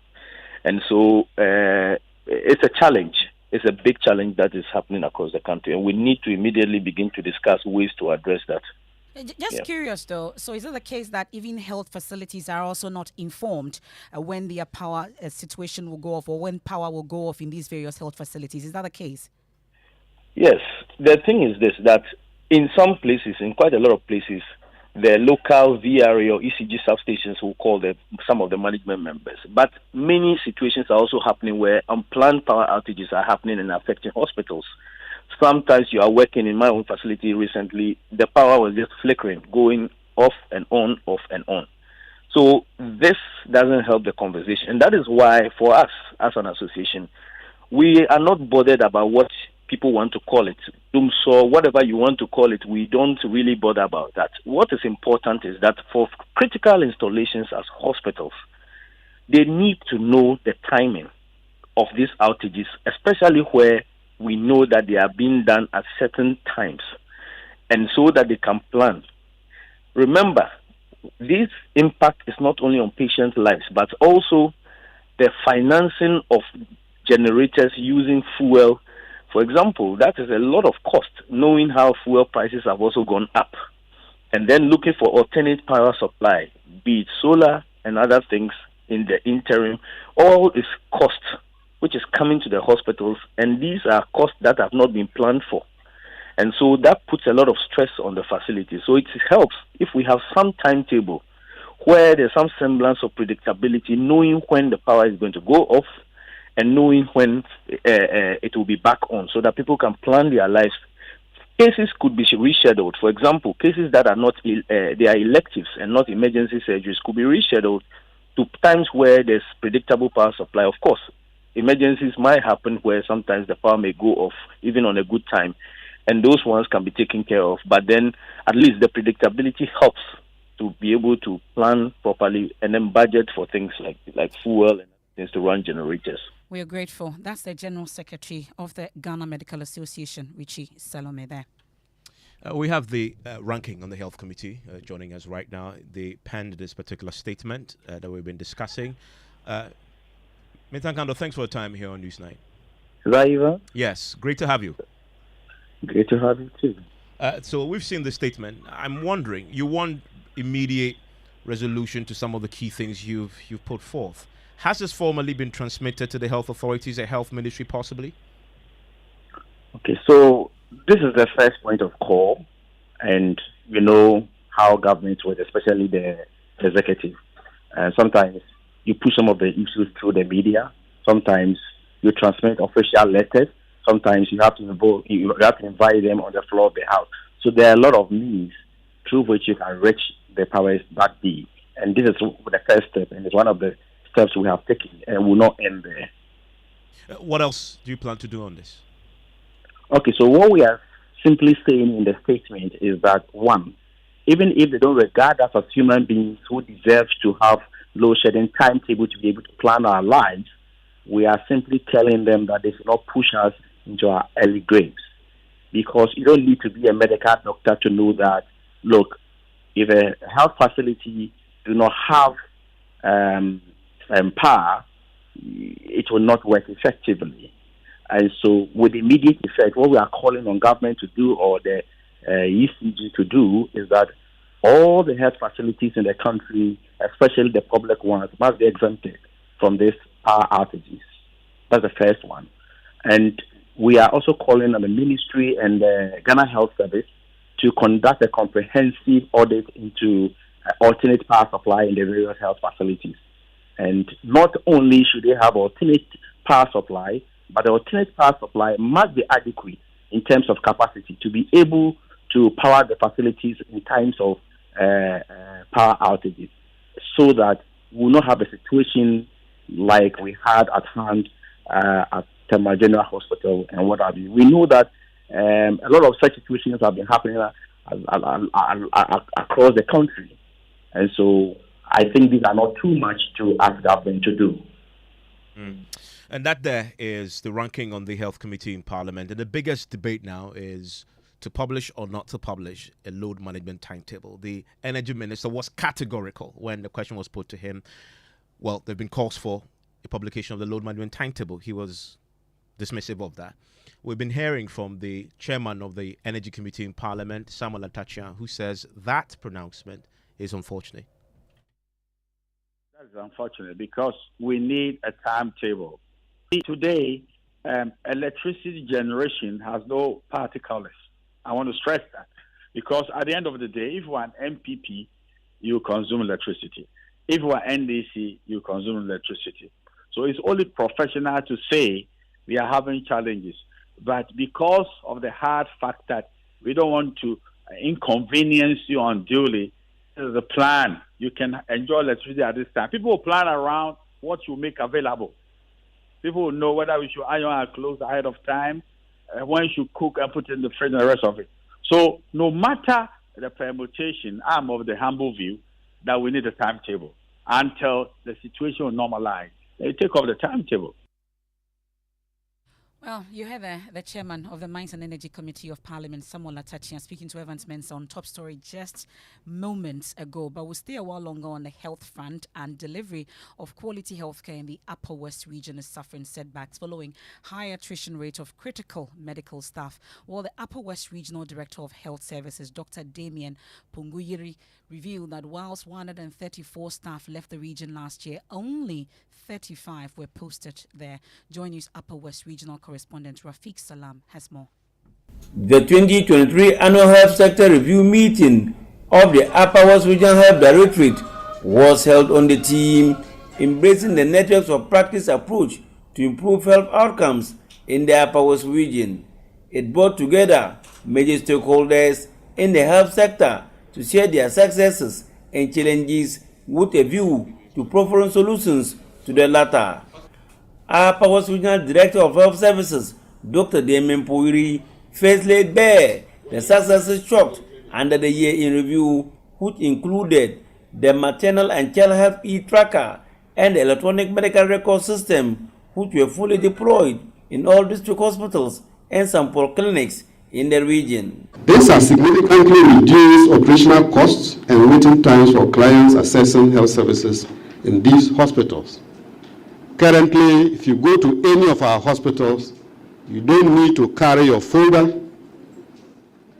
And so it's a challenge. It's a big challenge that is happening across the country. And we need to immediately begin to discuss ways to address that. Just curious though, so is it the case that even health facilities are also not informed when their power situation will go off or when power will go off in these various health facilities? Is that the case? Yes. The thing is this, that in some places, in quite a lot of places, the local VRA or ECG substations will call some of the management members. But many situations are also happening where unplanned power outages are happening and affecting hospitals. Sometimes you are working in my own facility recently, the power was just flickering, going off and on, off and on. So this doesn't help the conversation. And that is why for us as an association, we are not bothered about what people want to call it. So whatever you want to call it, we don't really bother about that. What is important is that for critical installations as hospitals, they need to know the timing of these outages, especially where we know that they are being done at certain times, and so that they can plan. Remember, this impact is not only on patients' lives, but also the financing of generators using fuel. For example, that is a lot of cost, knowing how fuel prices have also gone up. And then looking for alternate power supply, be it solar and other things in the interim, all is cost, which is coming to the hospitals, and these are costs that have not been planned for. And so that puts a lot of stress on the facility. So it helps if we have some timetable where there's some semblance of predictability, knowing when the power is going to go off and knowing when it will be back on, so that people can plan their lives. Cases could be rescheduled. For example, cases that are not they are electives and not emergency surgeries could be rescheduled to times where there's predictable power supply. Of course, emergencies might happen where sometimes the power may go off even on a good time, and those ones can be taken care of. But then at least the predictability helps to be able to plan properly and then budget for things like fuel and things to run generators. We are grateful. That's the General Secretary of the Ghana Medical Association, Richie Salome there. We have the ranking on the Health Committee joining us right now. They penned this particular statement that we've been discussing. Mensah Kando, thanks for your time here on Newsnight. Ivan? Yes, great to have you. Great to have you too. So we've seen the statement. I'm wondering, you want immediate resolution to some of the key things you've put forth. Has this formally been transmitted to the health authorities, the health ministry possibly? Okay, so this is the first point of call, and you know how governments work, especially the executive. Sometimes you push some of the issues through the media. Sometimes you transmit official letters. Sometimes you have to invite them on the floor of the House. So there are a lot of means through which you can reach the powers that be. And this is the first step, and it's one of the steps we have taken, and will not end there. What else do you plan to do on this? Okay, so what we are simply saying in the statement is that, one, even if they don't regard us as human beings who deserve to have load shedding timetable to be able to plan our lives, we are simply telling them that they should not push us into our early graves. Because you don't need to be a medical doctor to know that, look, if a health facility do not have power, it will not work effectively. And so with immediate effect, what we are calling on government to do, or the ECG to do, is that all the health facilities in the country, especially the public ones, must be exempted from these power outages. That's the first one. And we are also calling on the Ministry and the Ghana Health Service to conduct a comprehensive audit into alternate power supply in the various health facilities. And not only should they have alternate power supply, but the alternate power supply must be adequate in terms of capacity to be able to power the facilities in times of power outages, so that we will not have a situation like we had at hand at Tema General Hospital and what have you. We know that a lot of such situations have been happening across the country. And so I think these are not too much to ask government to do. And that there is the ranking on the Health Committee in Parliament. And the biggest debate now is to publish or not to publish a load management timetable. The Energy Minister was categorical when the question was put to him. Well, there have been calls for a publication of the load management timetable. He was dismissive of that. We've been hearing from the chairman of the Energy Committee in Parliament, Samuel Atachian, who says that pronouncement is unfortunate. That is unfortunate because we need a timetable. Today, electricity generation has no party colors. I want to stress that because at the end of the day, if we're an MPP, you consume electricity. If we're NDC, you consume electricity. So it's only professional to say we are having challenges. But because of the hard fact that we don't want to inconvenience you unduly, there's a plan. You can enjoy electricity at this time. People will plan around what you make available. People will know whether we should iron our clothes ahead of time, when you should cook and put in the fridge and the rest of it. So no matter the permutation, I'm of the humble view that we need a timetable until the situation will normalize. They take off the timetable. Well, you heard the chairman of the Mines and Energy Committee of Parliament, Samuel Atachian, speaking to Evans Mensah on Top Story just moments ago. But we'll stay a while longer on the health front, and delivery of quality healthcare in the Upper West region is suffering setbacks following high attrition rate of critical medical staff. While the Upper West Regional Director of Health Services, Dr. Damien Punguyiri, revealed that whilst 134 staff left the region last year, only 35 were posted there. Join News Upper West Regional Correspondent Rafiq Salam has more. The 2023 Annual Health Sector Review meeting of the Upper West Regional Health Directorate was held on the theme Embracing the Networks of Practice approach to improve health outcomes in the Upper West region. It brought together major stakeholders in the health sector to share their successes and challenges with a view to providing solutions to the latter. Upper West Regional Director of Health Services, Dr. Damien Punguyiri, first laid bare the successes chalked under the year in review, which included the maternal and child health e-tracker and the electronic medical record system, which were fully deployed in all district hospitals and sample clinics in the region. This has significantly reduced operational costs and waiting times for clients accessing health services in these hospitals. Currently, if you go to any of our hospitals, you don't need to carry your folder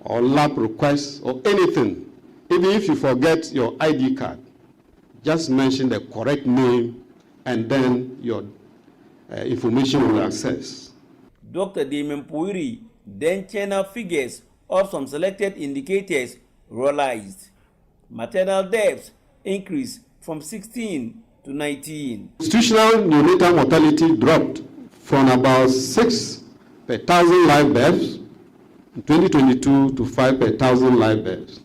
or lab requests or anything. Even if you forget your ID card, just mention the correct name and then your information will access. Dr. Damien Punguyiri then channeled figures of some selected indicators realized. Maternal deaths increased from 16 to 19. Institutional neonatal mortality dropped from about 6 per 1,000 live births in 2022 to 5 per 1,000 live births.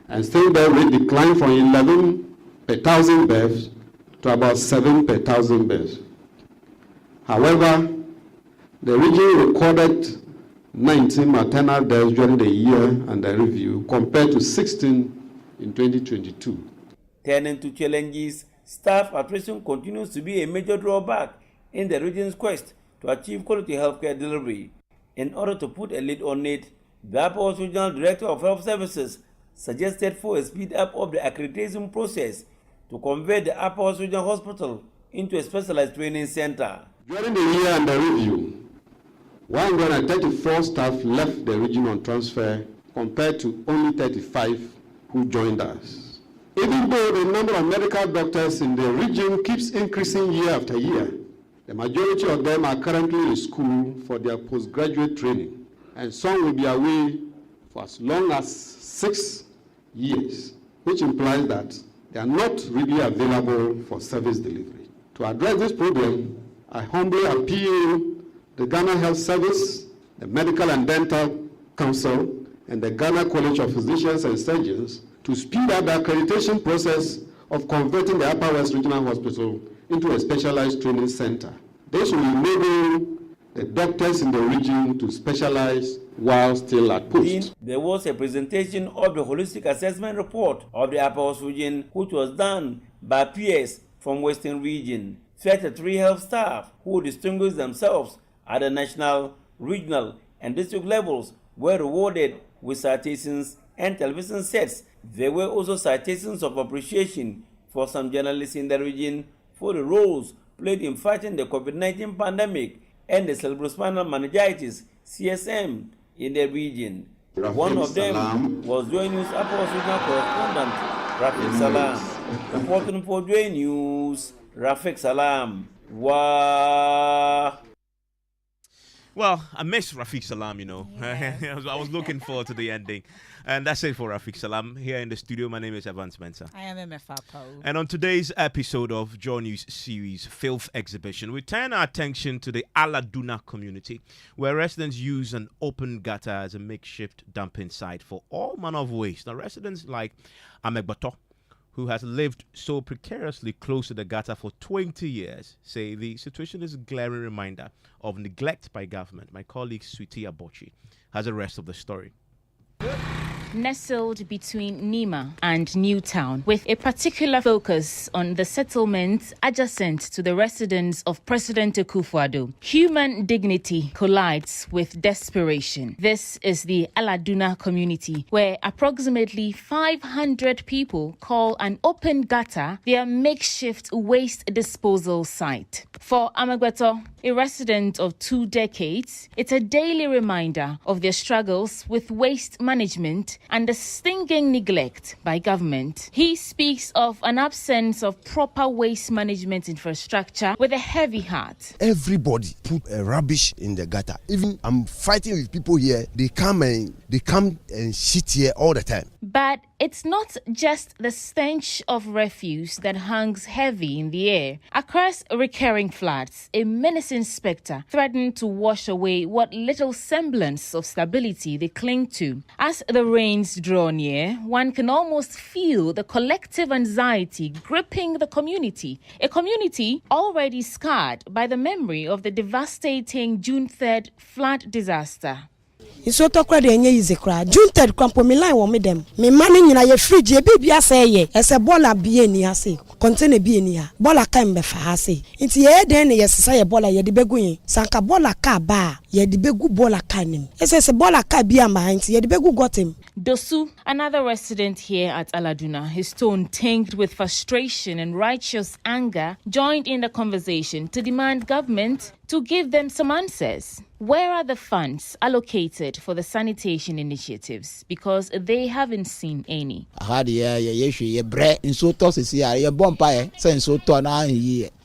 And stillbirth rate declined from 11 per 1,000 births to about 7 per 1,000 births. However, the region recorded 19 maternal deaths during the year under review compared to 16 in 2022. Turning to challenges, staff attrition continues to be a major drawback in the region's quest to achieve quality healthcare delivery. In order to put a lid on it, the Apawu Regional Director of Health Services suggested for a speed up of the accreditation process to convert the Apawu Regional Hospital into a specialized training center. During the year under review, 134 staff left the region on transfer compared to only 35 who joined us. Even though the number of medical doctors in the region keeps increasing year after year, the majority of them are currently in school for their postgraduate training, and some will be away for as long as 6 years, which implies that they are not really available for service delivery. To address this problem, I humbly appeal the Ghana Health Service, the Medical and Dental Council, and the Ghana College of Physicians and Surgeons to speed up the accreditation process of converting the Upper West Regional Hospital into a specialized training center. This will enable the doctors in the region to specialize while still at post. There was a presentation of the holistic assessment report of the Apawu region, which was done by peers from Western region. 33 health staff who distinguished themselves at the national, regional, and district levels were rewarded with citations and television sets. There were also citations of appreciation for some journalists in the region for the roles played in fighting the COVID-19 pandemic and the cerebrospinal meningitis (CSM) in the region. One of them was Joy News Apawu regional correspondent Rafiq Salam. Reporting for Joy News, Rafiq Salam. Well, I miss Rafiq Salam, you know. Yeah. I was looking forward to the ending. And that's it for Rafiq Salam. Here in the studio, my name is Mensah. I am Emefa. And on today's episode of Joy News series, Filth Exhibition, we turn our attention to the Aladuna community, where residents use an open gutter as a makeshift dumping site for all manner of waste. Now, residents like Amegbato, who has lived so precariously close to the gutter for 20 years, say the situation is a glaring reminder of neglect by government. My colleague Sweetie Abochi has the rest of the story. Nestled between Nima and Newtown, with a particular focus on the settlements adjacent to the residence of President Akufo-Addo, human dignity collides with desperation. This is the Aladuna community, where approximately 500 people call an open gutter their makeshift waste disposal site. For Amagbeto, a resident of 2 decades, it's a daily reminder of their struggles with waste management and the stinging neglect by government. He speaks of an absence of proper waste management infrastructure with a heavy heart. Everybody put rubbish in the gutter. Even I'm fighting with people here. They come and shit here all the time. But it's not just the stench of refuse that hangs heavy in the air. Across recurring floods, a menacing spectre threatened to wash away what little semblance of stability they cling to. As the rains draw near, one can almost feel the collective anxiety gripping the community. A community already scarred by the memory of the devastating June 3rd flood disaster. Iso tokra de enye ize kra junted kwampo mi line wo me dem me mane nyina ye fridge e bibia say ye ese bola bie ni ase container bie ni ha bola kan be fa ase nti ye den ne yesesa ye bola ye de begu yin sanka bola ka ba ye de begu bola kan nim ese bola ka bia ma nti ye de begu gotem. Dosu, another resident here at Aladuna, his tone tinged with frustration and righteous anger, joined in the conversation to demand government to give them some answers. Where are the funds allocated for the sanitation initiatives? Because they haven't seen any.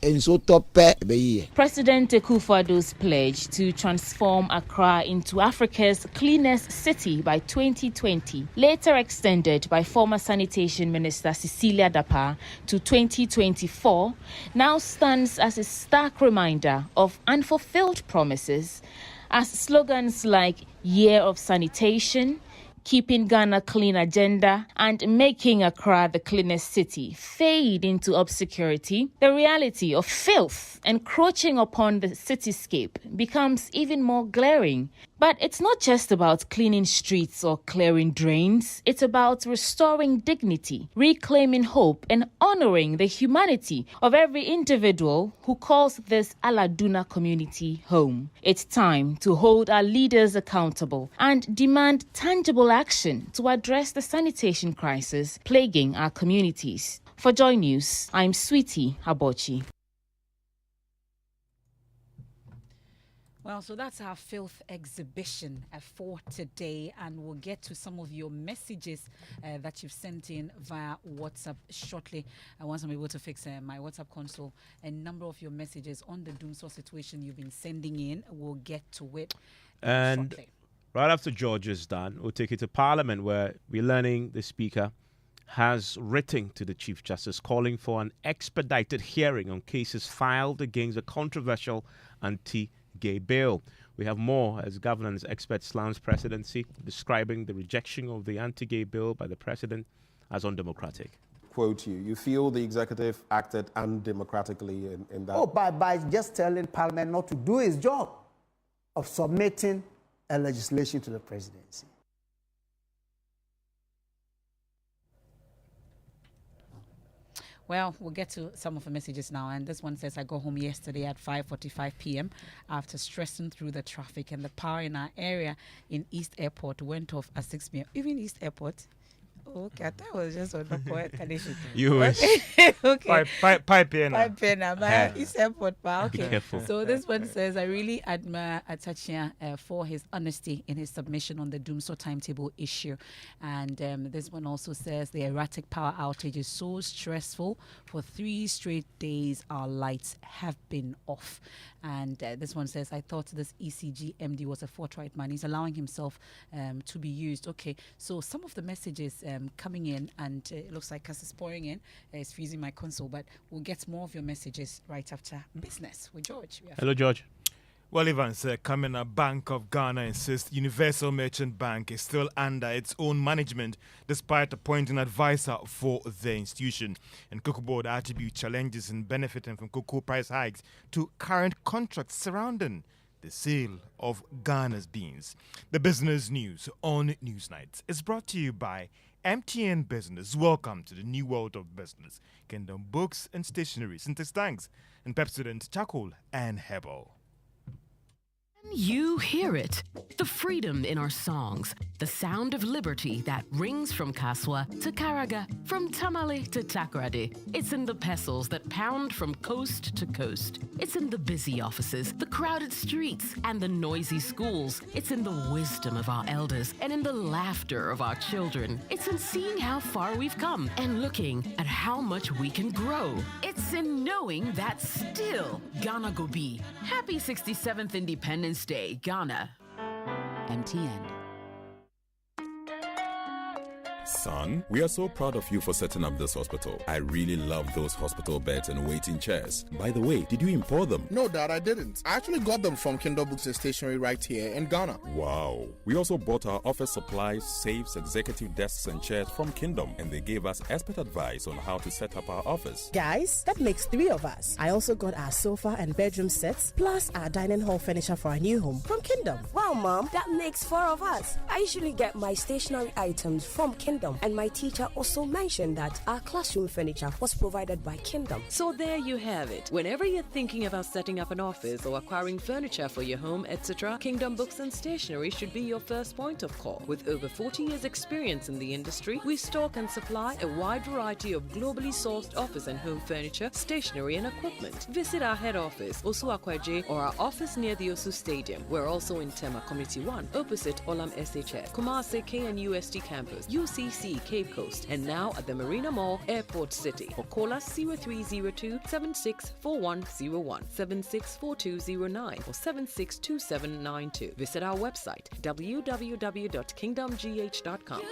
enso tope be. President Akufo-Addo's pledge to transform Accra into Africa's cleanest city by 2020, later extended by former Sanitation Minister Cecilia Dapa to 2024, now stands as a stark reminder of unfulfilled promises, as slogans like Year of Sanitation, Keeping Ghana Clean agenda, and making Accra the cleanest city fade into obscurity, the reality of filth encroaching upon the cityscape becomes even more glaring. But it's not just about cleaning streets or clearing drains. It's about restoring dignity, reclaiming hope, and honoring the humanity of every individual who calls this Aladuna community home. It's time to hold our leaders accountable and demand tangible action to address the sanitation crisis plaguing our communities. For Joy News, I'm Sweetie Abochi. Well, so that's our filth exhibition for today, and we'll get to some of your messages that you've sent in via WhatsApp shortly. Once I'm able to fix my WhatsApp console, a number of your messages on the Doomsaw situation you've been sending in, we'll get to it and shortly. Right after George is done, we'll take it to Parliament, where we're learning the Speaker has written to the Chief Justice calling for an expedited hearing on cases filed against the controversial anti-gay bill. We have more as governance expert slams presidency, describing the rejection of the anti-gay bill by the president as undemocratic. Quote you feel the executive acted undemocratically in that? Oh, by just telling Parliament not to do its job of submitting a legislation to the presidency. Well, we'll get to some of the messages now. And this one says, I got home yesterday at 5:45 p.m. after stressing through the traffic, and the power in our area in East Airport went off at 6 p.m. Even East Airport? Okay, I thought it was just on the quiet condition. You wish. Okay. Pipe in. East Airport. Okay. Careful. So this one says, I really admire Atachia for his honesty in his submission on the Doomsaw timetable issue. And this one also says, the erratic power outage is so stressful. For 3 straight days, our lights have been off. And this one says, I thought this ECG MD was a forthright man. He's allowing himself to be used. Okay, so some of the messages coming in, and it looks like Cass is pouring in. It's freezing my console, but we'll get more of your messages right after business with George. Hello, George. Well, Evans, Kamina Bank of Ghana insists Universal Merchant Bank is still under its own management despite appointing an advisor for the institution. And Cocoa Board attribute challenges in benefiting from cocoa price hikes to current contracts surrounding the sale of Ghana's beans. The business news on Newsnight is brought to you by MTN Business. Welcome to the new world of business. Kingdom Books and Stationery, Syntax Tanks, and Pepsodent Charcoal and Herbal. You hear it. The freedom in our songs. The sound of liberty that rings from Kaswa to Karaga, from Tamale to Takoradi. It's in the pestles that pound from coast to coast. It's in the busy offices, the crowded streets, and the noisy schools. It's in the wisdom of our elders and in the laughter of our children. It's in seeing how far we've come and looking at how much we can grow. It's in knowing that still Ghana go be. Happy 67th Independence Day, Ghana. MTN. Son, we are so proud of you for setting up this hospital. I really love those hospital beds and waiting chairs. By the way, did you import them? No, Dad, I didn't. I actually got them from Kingdom Books and Stationery right here in Ghana. Wow. We also bought our office supplies, safes, executive desks and chairs from Kingdom, and they gave us expert advice on how to set up our office. Guys, that makes 3 of us. I also got our sofa and bedroom sets, plus our dining hall furniture for our new home from Kingdom. Wow, Mom, that makes 4 of us. I usually get my stationery items from Kingdom. And my teacher also mentioned that our classroom furniture was provided by Kingdom. So there you have it. Whenever you're thinking about setting up an office or acquiring furniture for your home, etc., Kingdom Books and Stationery should be your first point of call. With over 40 years experience in the industry, we stock and supply a wide variety of globally sourced office and home furniture, stationery and equipment. Visit our head office, Osu Akwaje, or our office near the Osu Stadium. We're also in Tema Community 1, opposite Olam SHS, Kumasi KNUST campus, UC ABC Cape Coast and now at the Marina Mall, Airport City. Or call us 0302 764101, 764209 or 762792. Visit our website www.kingdomgh.com.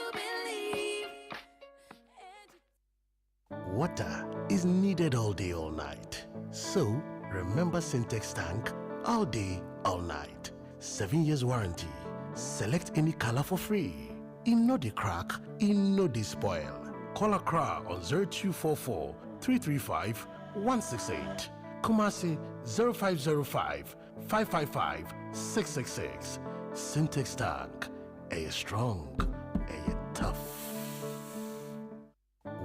Water is needed all day, all night. So, remember Syntex tank all day, all night. 7 years warranty. Select any color for free. In no de crack, in no de spoil. Call Accra on 0244 335 168. Kumasi 0505 555 666. Syntex tank. A strong, a tough.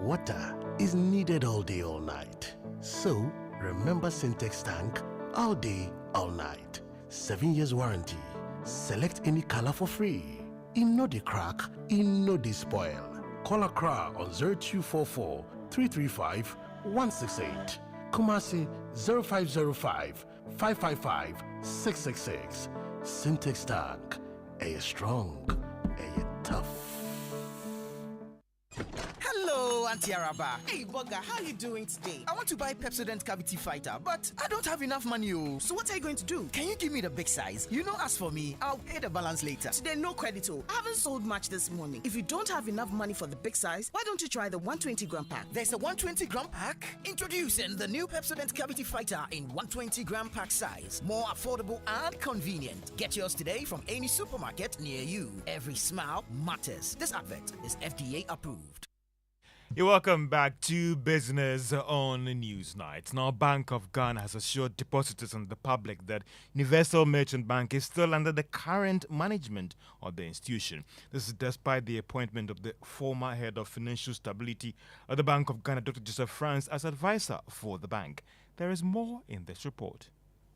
Water is needed all day, all night. So, remember Syntex tank all day, all night. 7 years warranty. Select any color for free. In no de crack, in no de spoil. Call Accra on 0244 335 168. Kumasi 0505 555 666. Syntex tank. A strong, a tough. Hello, Auntie Araba. Hey, Bugger, how are you doing today? I want to buy Pepsodent Cavity Fighter, but I don't have enough money. So what are you going to do? Can you give me the big size? You know, as for me, I'll pay the balance later. Today, no credit. I haven't sold much this morning. If you don't have enough money for the big size, why don't you try the 120 gram pack? There's a 120 gram pack? Introducing the new Pepsodent Cavity Fighter in 120 gram pack size. More affordable and convenient. Get yours today from any supermarket near you. Every smile matters. This advert is FDA approved. You're welcome back to Business on Newsnight. Now, Bank of Ghana has assured depositors and the public that Universal Merchant Bank is still under the current management of the institution. This is despite the appointment of the former head of financial stability of the Bank of Ghana, Dr. Joseph France, as advisor for the bank. There is more in this report.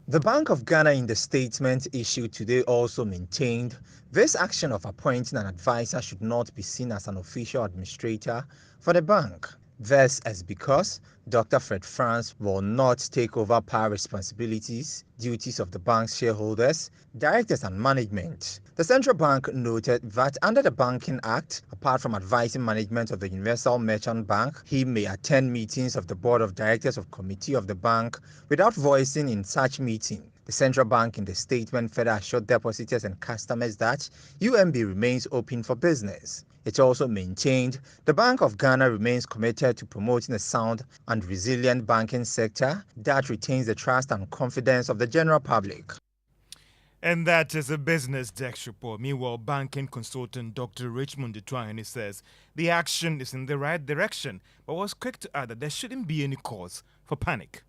The Bank of Ghana in the statement issued today also maintained this action of appointing an advisor should not be seen as an official administrator for the bank. This is because Dr. Fred France will not take over power responsibilities, duties of the bank's shareholders, directors and management. The central bank noted that under the Banking Act, apart from advising management of the Universal Merchant Bank, he may attend meetings of the board of directors of committee of the bank without voicing in such meeting. The central bank in the statement further assured depositors and customers that UMB remains open for business. It also maintained the Bank of Ghana remains committed to promoting a sound and resilient banking sector that retains the trust and confidence of the general public. And that is a Business Desk report. Meanwhile, banking consultant Dr. Richmond Detwahene says the action is in the right direction, but was quick to add that there shouldn't be any cause for panic.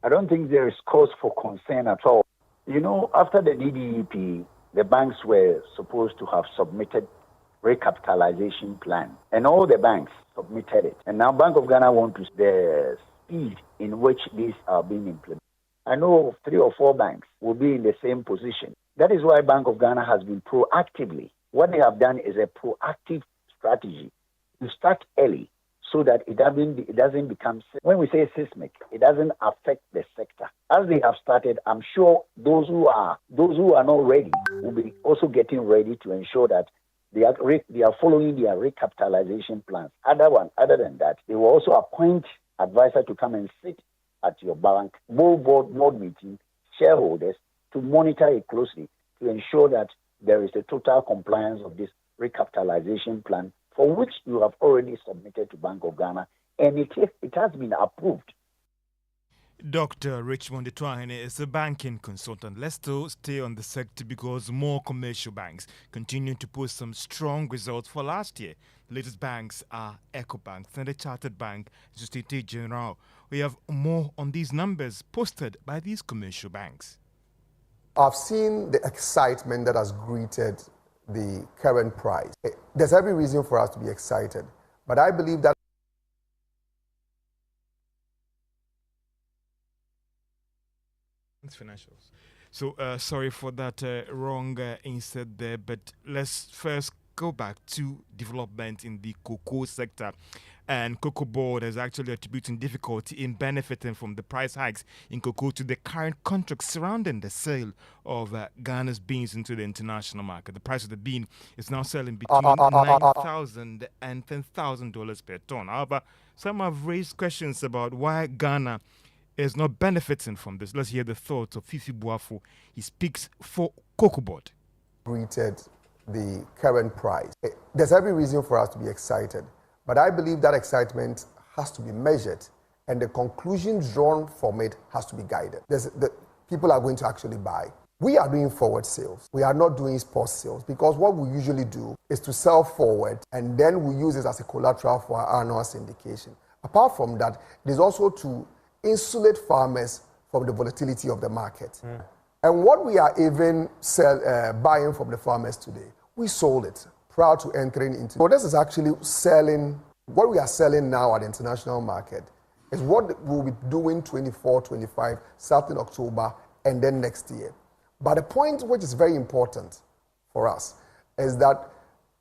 I don't think there is cause for concern at all. You know, after the DDEP, the banks were supposed to have submitted recapitalization plan, and all the banks submitted it. And now Bank of Ghana wants to the speed in which these are being implemented. I know 3 or 4 banks will be in the same position. That is why Bank of Ghana has been proactively. What they have done is a proactive strategy to start early so that it doesn't become, when we say seismic, it doesn't affect the sector. As they have started, I'm sure those who are not ready will be also getting ready to ensure that they are following their recapitalization plans. Other than that, they will also appoint advisor to come and sit at your bank, board meeting, shareholders, to monitor it closely to ensure that there is a total compliance of this recapitalization plan for which you have already submitted to Bank of Ghana, and it has been approved. Dr. Richmond Detwahene is a banking consultant. Let's still stay on the sector because more commercial banks continue to post some strong results for last year. The latest banks are EcoBank, Standard Chartered Bank, Societe Generale. We have more on these numbers posted by these commercial banks. I've seen the excitement that has greeted the current price. There's every reason for us to be excited, but I believe that financials. So sorry for that wrong insert there, but let's first go back to development in the cocoa sector. And Cocoa Board is actually attributing difficulty in benefiting from the price hikes in cocoa to the current contracts surrounding the sale of Ghana's beans into the international market. The price of the bean is now selling between $9,000 and $10,000 per ton. However, some have raised questions about why Ghana is not benefiting from this. Let's hear the thoughts of Fifi Boafo. He speaks for Cocoa Board. Greeted the current price. There's every reason for us to be excited, but I believe that excitement has to be measured and the conclusion drawn from it has to be guided. People are going to actually buy. We are doing forward sales. We are not doing spot sales because what we usually do is to sell forward and then we use it as a collateral for our annual syndication. Apart from that, there's also to insulate farmers from the volatility of the market. And what we are even buying from the farmers today, we sold it prior to entering into. So this is actually selling, what we are selling now at the international market is what we'll be doing 24, 25, starting October and then next year. But the point which is very important for us is that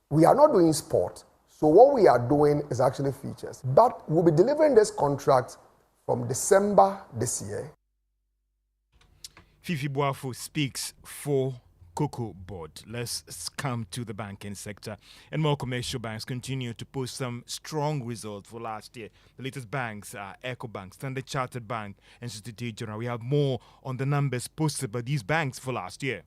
we are not doing sport. So what we are doing is actually futures. But we'll be delivering this contract from December this year. Fifi Boafo speaks for Cocoa Board. Let's come to the banking sector. And more commercial banks continue to post some strong results for last year. The latest banks are EcoBank, Standard Chartered Bank, and Societe Generale. We have more on the numbers posted by these banks for last year.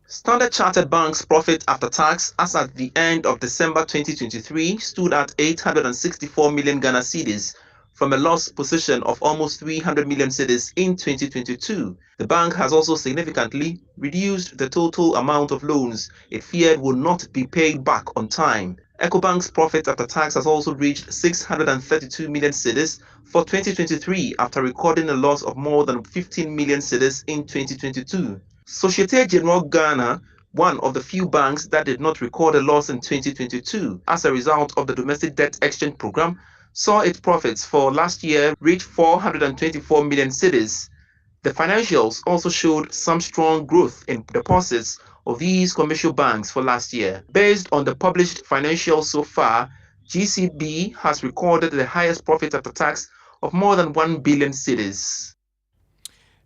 Standard Chartered Bank's profit after tax as at the end of December 2023 stood at 864 million Ghana cedis, from a loss position of almost 300 million cedis in 2022. The bank has also significantly reduced the total amount of loans it feared would not be paid back on time. EcoBank's profit after tax has also reached 632 million cedis for 2023 after recording a loss of more than 15 million cedis in 2022. Societe Generale Ghana, one of the few banks that did not record a loss in 2022 as a result of the domestic debt exchange program, saw its profits for last year reach 424 million cedis. The financials also showed some strong growth in deposits of these commercial banks for last year. Based on the published financials so far, GCB has recorded the highest profit after tax of more than 1 billion cedis.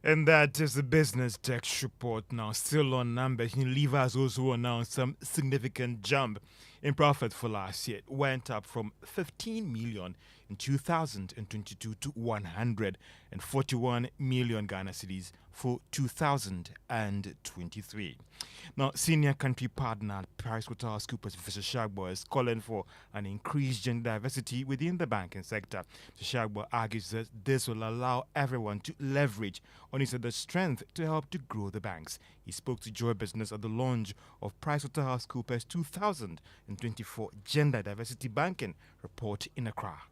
And that is the business tax report now. Still on numbers, Unilever has also announced some significant jump in profit for last year. It went up from 15 million in 2022 to 141 million Ghana cedis for 2023. Now, senior country partner PricewaterhouseCoopers, Professor Shagbo, is calling for an increased gender diversity within the banking sector. Shagbo argues that this will allow everyone to leverage on each other's strength to help to grow the banks. He spoke to Joy Business at the launch of PricewaterhouseCoopers 2024 Gender Diversity Banking Report in Accra.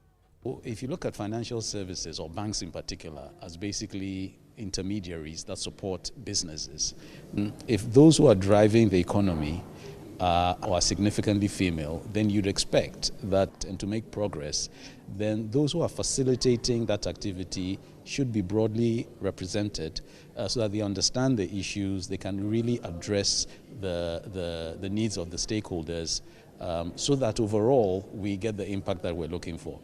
If you look at financial services, or banks in particular, as basically intermediaries that support businesses, if those who are driving the economy are significantly female, then you'd expect that, and to make progress, then those who are facilitating that activity should be broadly represented so that they understand the issues, they can really address the needs of the stakeholders so that overall we get the impact that we're looking for.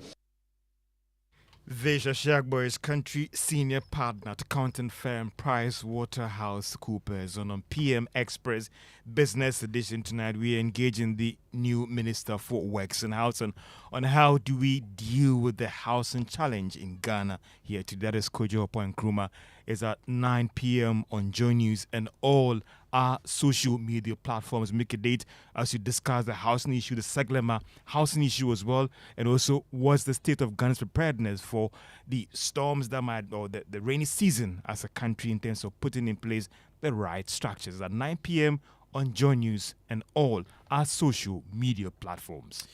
Vesha Shagbo is country senior partner at accounting firm PricewaterhouseCoopers. On PM Express Business Edition tonight, we are engaging the new Minister for Works and Housing on how do we deal with the housing challenge in Ghana. Here today, that is Kojo Opo Nkrumah. Is at 9 p.m. on Joy News and all our social media platforms. Make a date as you discuss the housing issue, the Seglema housing issue as well, and also what's the state of Ghana's preparedness for the storms that might, or the rainy season as a country in terms of putting in place the right structures. At 9 p.m. on Joy News and all our social media platforms.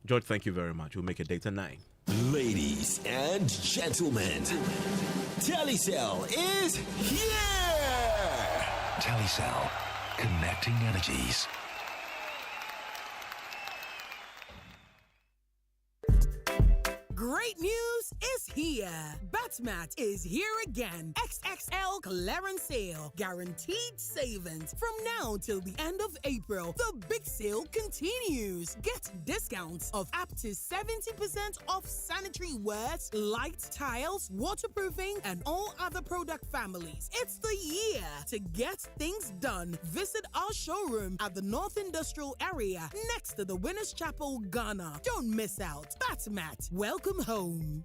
George, thank you very much. We'll make a date at 9. Ladies and gentlemen, Telecel is here! Telecel, connecting energies. Great news is here. Batmat is here again. XXL clearance sale. Guaranteed savings. From now till the end of April, the big sale continues. Get discounts of up to 70% off sanitary wares, light tiles, waterproofing, and all other product families. It's the year to get things done. Visit our showroom at the North Industrial Area next to the Winners Chapel, Ghana. Don't miss out. Batmat, welcome home.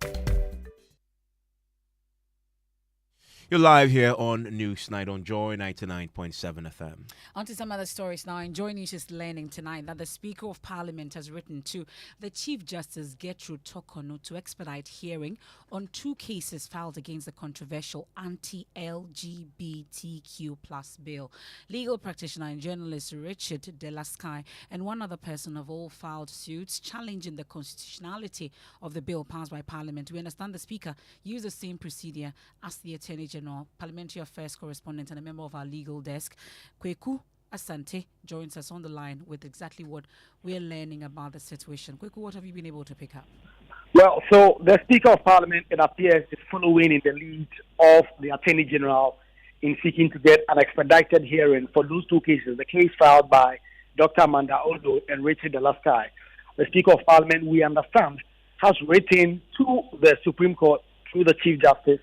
You're live here on News Night on Joy 99.7 FM. On to some other stories now. Enjoy News is learning tonight that the Speaker of Parliament has written to the Chief Justice Gertrude Tokono to expedite hearing on 2 cases filed against the controversial anti-LGBTQ+ bill. Legal practitioner and journalist Richard Delasky and one other person have all filed suits challenging the constitutionality of the bill passed by Parliament. We understand the Speaker used the same procedure as the Attorney General. Parliamentary Affairs correspondent and a member of our legal desk, Kweku Asante, joins us on the line with exactly what we're learning about the situation. Kweku, what have you been able to pick up? Well, so the Speaker of Parliament, it appears, is following in the lead of the Attorney General in seeking to get an expedited hearing for those 2 cases, the case filed by Dr. Amanda Odo and Richard Delasky. The Speaker of Parliament, we understand, has written to the Supreme Court through the Chief Justice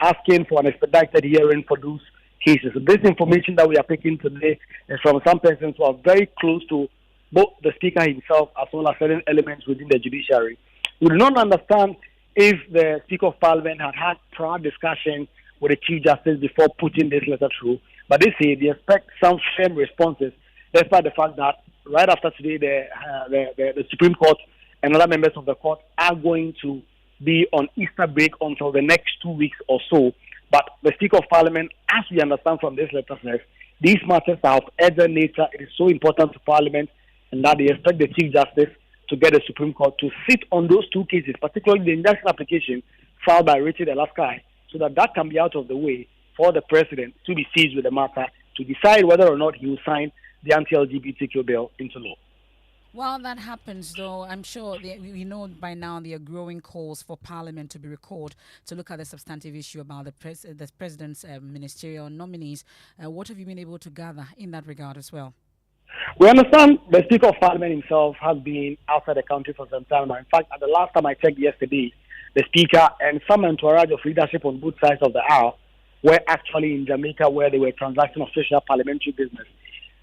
asking for an expedited hearing for those cases. So this information that we are picking today is from some persons who are very close to both the Speaker himself as well as certain elements within the judiciary. We do not understand if the Speaker of Parliament had prior discussion with the Chief Justice before putting this letter through, but they say they expect some firm responses, despite the fact that right after today the Supreme Court and other members of the court are going to be on Easter break until the next 2 weeks or so. But the Speaker of Parliament, as we understand from this letter, says these matters are of urgent nature. It is so important to Parliament, and that they expect the Chief Justice to get the Supreme Court to sit on those 2 cases, particularly the injunction application filed by Richard Delasky, so that can be out of the way for the President to be seized with the matter to decide whether or not he will sign the anti-LGBTQ bill into law. While that happens, though, I'm sure we know by now there are growing calls for Parliament to be recalled to look at the substantive issue about the President's ministerial nominees. What have you been able to gather in that regard as well? We understand the Speaker of Parliament himself has been outside the country for some time. In fact, at the last time I checked yesterday, the Speaker and some entourage of leadership on both sides of the aisle were actually in Jamaica, where they were transacting official parliamentary business.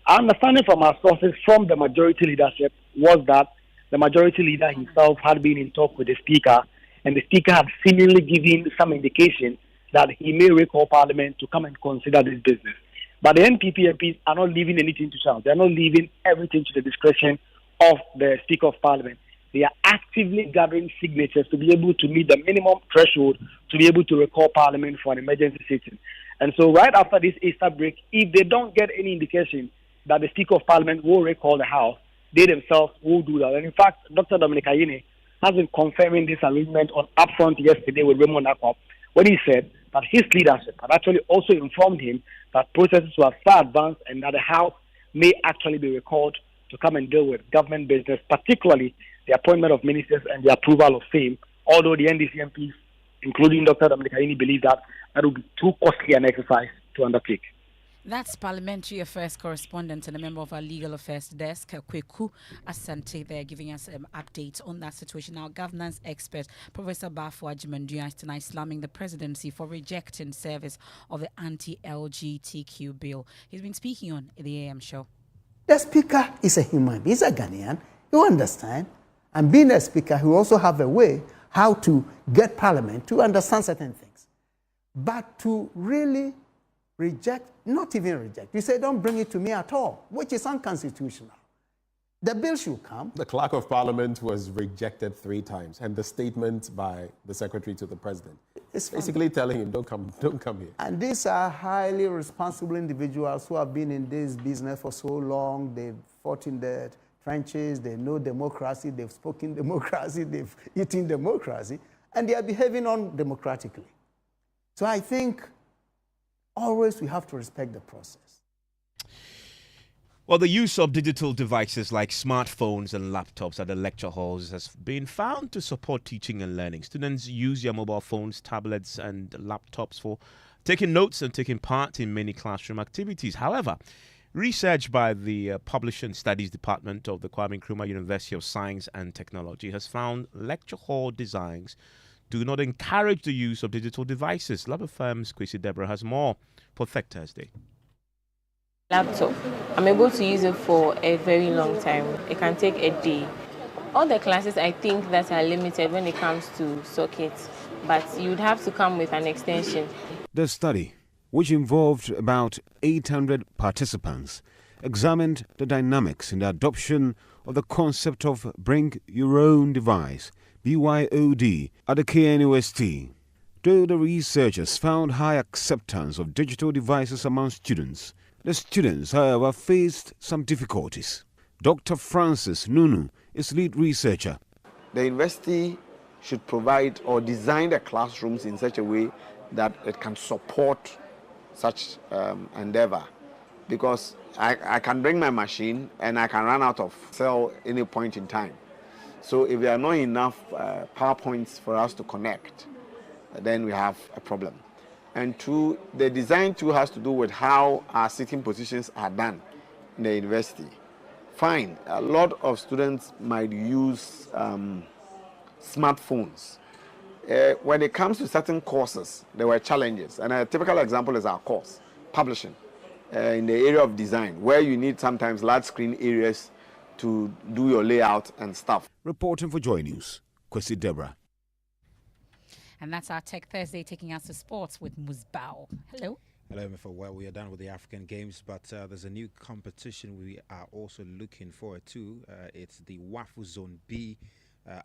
Our understanding from our sources from the majority leadership was that the majority leader himself had been in talk with the Speaker, and the Speaker had seemingly given some indication that he may recall Parliament to come and consider this business. But the NPP MPs are not leaving anything to chance. They are not leaving everything to the discretion of the Speaker of Parliament. They are actively gathering signatures to be able to meet the minimum threshold to be able to recall Parliament for an emergency sitting. And so right after this Easter break, if they don't get any indication that the Speaker of Parliament will recall the House, they themselves will do that. And in fact, Dr. Dominic Ayine has been confirming this arrangement on upfront yesterday with Raymond Akop, when he said that his leadership had actually also informed him that processes were far advanced and that the House may actually be recalled to come and deal with government business, particularly the appointment of ministers and the approval of same, although the NDC MPs, including Dr. Dominic Ayine, believe that would be too costly an exercise to undertake. That's Parliamentary Affairs correspondent and a member of our Legal Affairs desk, Kweku Asante, there giving us updates on that situation. Now, governance expert Professor Bafo Ajimanduya is tonight slamming the presidency for rejecting service of the anti-LGBTQ bill. He's been speaking on the AM show. The Speaker is a human being. He's a Ghanaian. You understand? And being a Speaker, he also have a way how to get Parliament to understand certain things. But to really reject, not even reject. You say, don't bring it to me at all, which is unconstitutional. The bill should come. The Clerk of Parliament was rejected 3 times, and the statement by the Secretary to the President is basically telling him, don't come here. And these are highly responsible individuals who have been in this business for so long. They've fought in the trenches, they know democracy, they've spoken democracy, they've eaten democracy, and they are behaving undemocratically. So I think always we have to respect the process. Well, the use of digital devices like smartphones and laptops at the lecture halls has been found to support teaching and learning. Students use their mobile phones, tablets, and laptops for taking notes and taking part in many classroom activities. However, research by the Publishing Studies Department of the Kwame Nkrumah University of Science and Technology has found lecture hall designs do not encourage the use of digital devices. Lab Firm's Kwesi Deborah has more for Tech Thursday. Laptop. I'm able to use it for a very long time. It can take a day. All the classes I think that are limited when it comes to sockets, but you'd have to come with an extension. The study, which involved about 800 participants, examined the dynamics in the adoption of the concept of Bring Your Own Device, BYOD, at the KNUST. Though the researchers found high acceptance of digital devices among students, the students, however, faced some difficulties. Dr. Francis Nunu is lead researcher. The university should provide or design the classrooms in such a way that it can support such endeavor. Because I can bring my machine and I can run out of cell any point in time. So if there are not enough PowerPoints for us to connect, then we have a problem. And two, the design too has to do with how our sitting positions are done in the university. Fine, a lot of students might use smartphones. When it comes to certain courses, there were challenges. And a typical example is our course, publishing, in the area of design, where you need sometimes large screen areas to do your layout and stuff. Reporting for Joy News, Kwesi Deborah. And that's our Tech Thursday, taking us to sports with Musbao. Hello. Hello, Emefa. Well, we are done with the African Games, but there's a new competition we are also looking forward to. It's the WAFU Zone B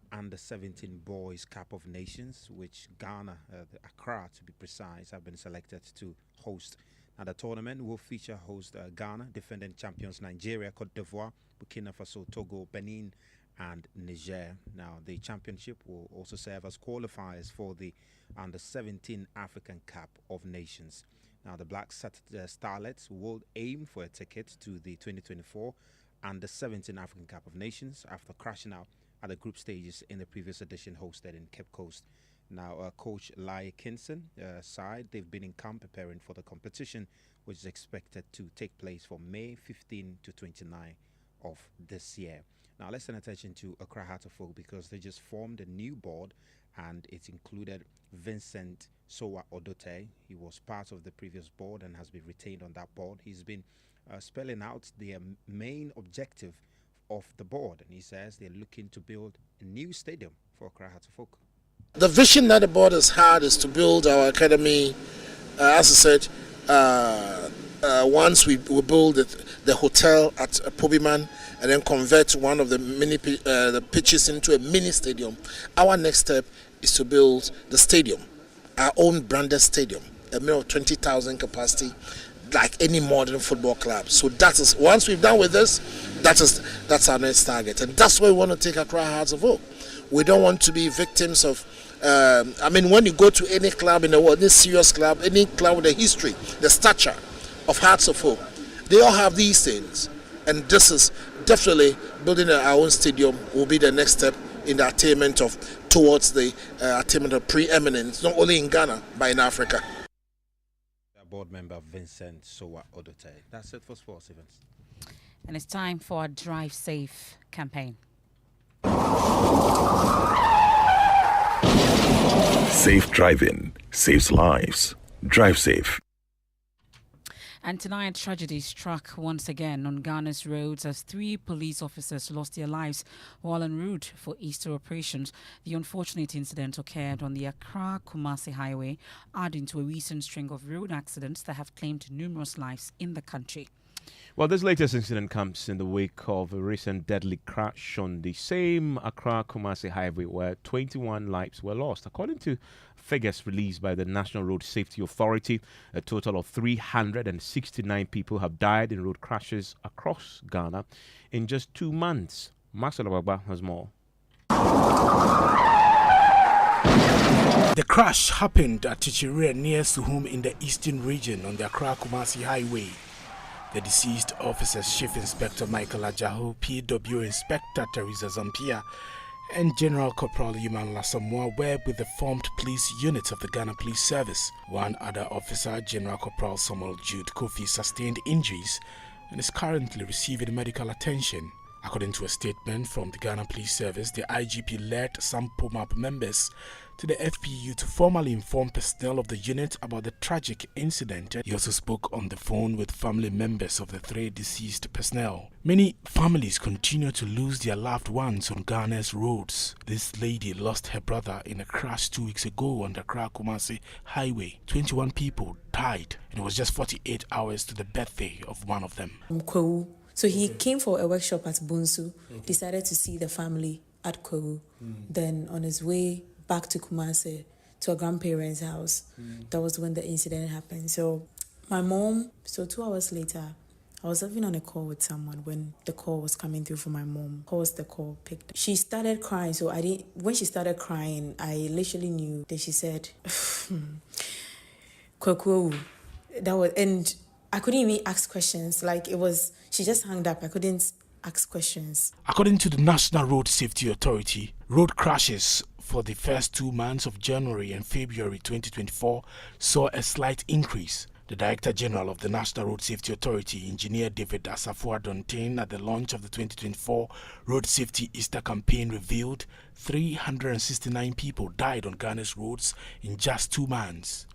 Under 17 Boys Cup of Nations, which Ghana, Accra to be precise, have been selected to host. Now, the tournament will feature host Ghana, defending champions Nigeria, Cote d'Ivoire, Burkina Faso, Togo, Benin, and Niger. Now, the championship will also serve as qualifiers for the Under 17 African Cup of Nations. Now, the Black Starlets will aim for a ticket to the 2024 Under 17 African Cup of Nations after crashing out at the group stages in the previous edition hosted in Cape Coast. Now, Coach Lai Kinson side, they've been in camp preparing for the competition, which is expected to take place from May 15 to 29 of this year. Now, let's turn attention to Accra Heart of Oak because they just formed a new board and it included Vincent Sowa Odote. He was part of the previous board and has been retained on that board. He's been spelling out the main objective of the board, and he says they're looking to build a new stadium for Accra Heart of Oak. The vision that the board has had is to build our academy, as I said, once we build the hotel at Pobiman and then convert one of the the pitches into a mini stadium. Our next step is to build the stadium, our own branded stadium, a mere 20,000 capacity, like any modern football club. So that is, once we've done with this, that's our next target, and that's where we want to take Accra Hearts of Oak. We don't want to be victims of. When you go to any club in the world, any serious club, any club with a history, the stature of Hearts of Oak, they all have these things. And this is definitely building our own stadium will be the next step in the attainment towards the attainment of preeminence, not only in Ghana, but in Africa. Board member Vincent Sowa Odote. That's it for sports events. And it's time for a Drive Safe campaign. Safe driving saves lives. Drive safe. And tonight, tragedy struck once again on Ghana's roads as 3 police officers lost their lives while en route for Easter operations. The unfortunate incident occurred on the Accra-Kumasi highway, adding to a recent string of road accidents that have claimed numerous lives in the country. Well, this latest incident comes in the wake of a recent deadly crash on the same Accra-Kumasi highway where 21 lives were lost. According to figures released by the National Road Safety Authority, a total of 369 people have died in road crashes across Ghana in just 2 months. Marcel Ababa has more. The crash happened at Chichire near Suhum in the eastern region on the Accra-Kumasi highway. The deceased officers, Chief Inspector Michael Ajaho, PW Inspector Teresa Zampia, and General Corporal Yuman Lasamoa were with the formed police unit of the Ghana Police Service. One other officer, General Corporal Samuel Jude Kofi, sustained injuries and is currently receiving medical attention. According to a statement from the Ghana Police Service, the IGP led some POMAP members to the FPU to formally inform personnel of the unit about the tragic incident. He also spoke on the phone with family members of the 3 deceased personnel. Many families continue to lose their loved ones on Ghana's roads. This lady lost her brother in a crash 2 weeks ago on the Accra-Kumasi highway. 21 people died, and it was just 48 hours to the birthday of one of them. So he came for a workshop at Bunsu, decided to see the family at Kowu. Then on his way back to Kumasi, to a grandparents' house, that was when the incident happened. So my mom, 2 hours later, I was even on a call with someone when the call was coming through from my mom. Paused the call, picked up. She started crying, so when she started crying, I literally knew. Then she said, Kwekwewu. That was, and I couldn't even ask questions. She just hung up. I couldn't ask questions. According to the National Road Safety Authority, road crashes for the first 2 months of January and February 2024 saw a slight increase. The Director General of the National Road Safety Authority, Engineer David Asafu-Adontain, at the launch of the 2024 Road Safety Easter campaign revealed 369 people died on Ghana's roads in just 2 months.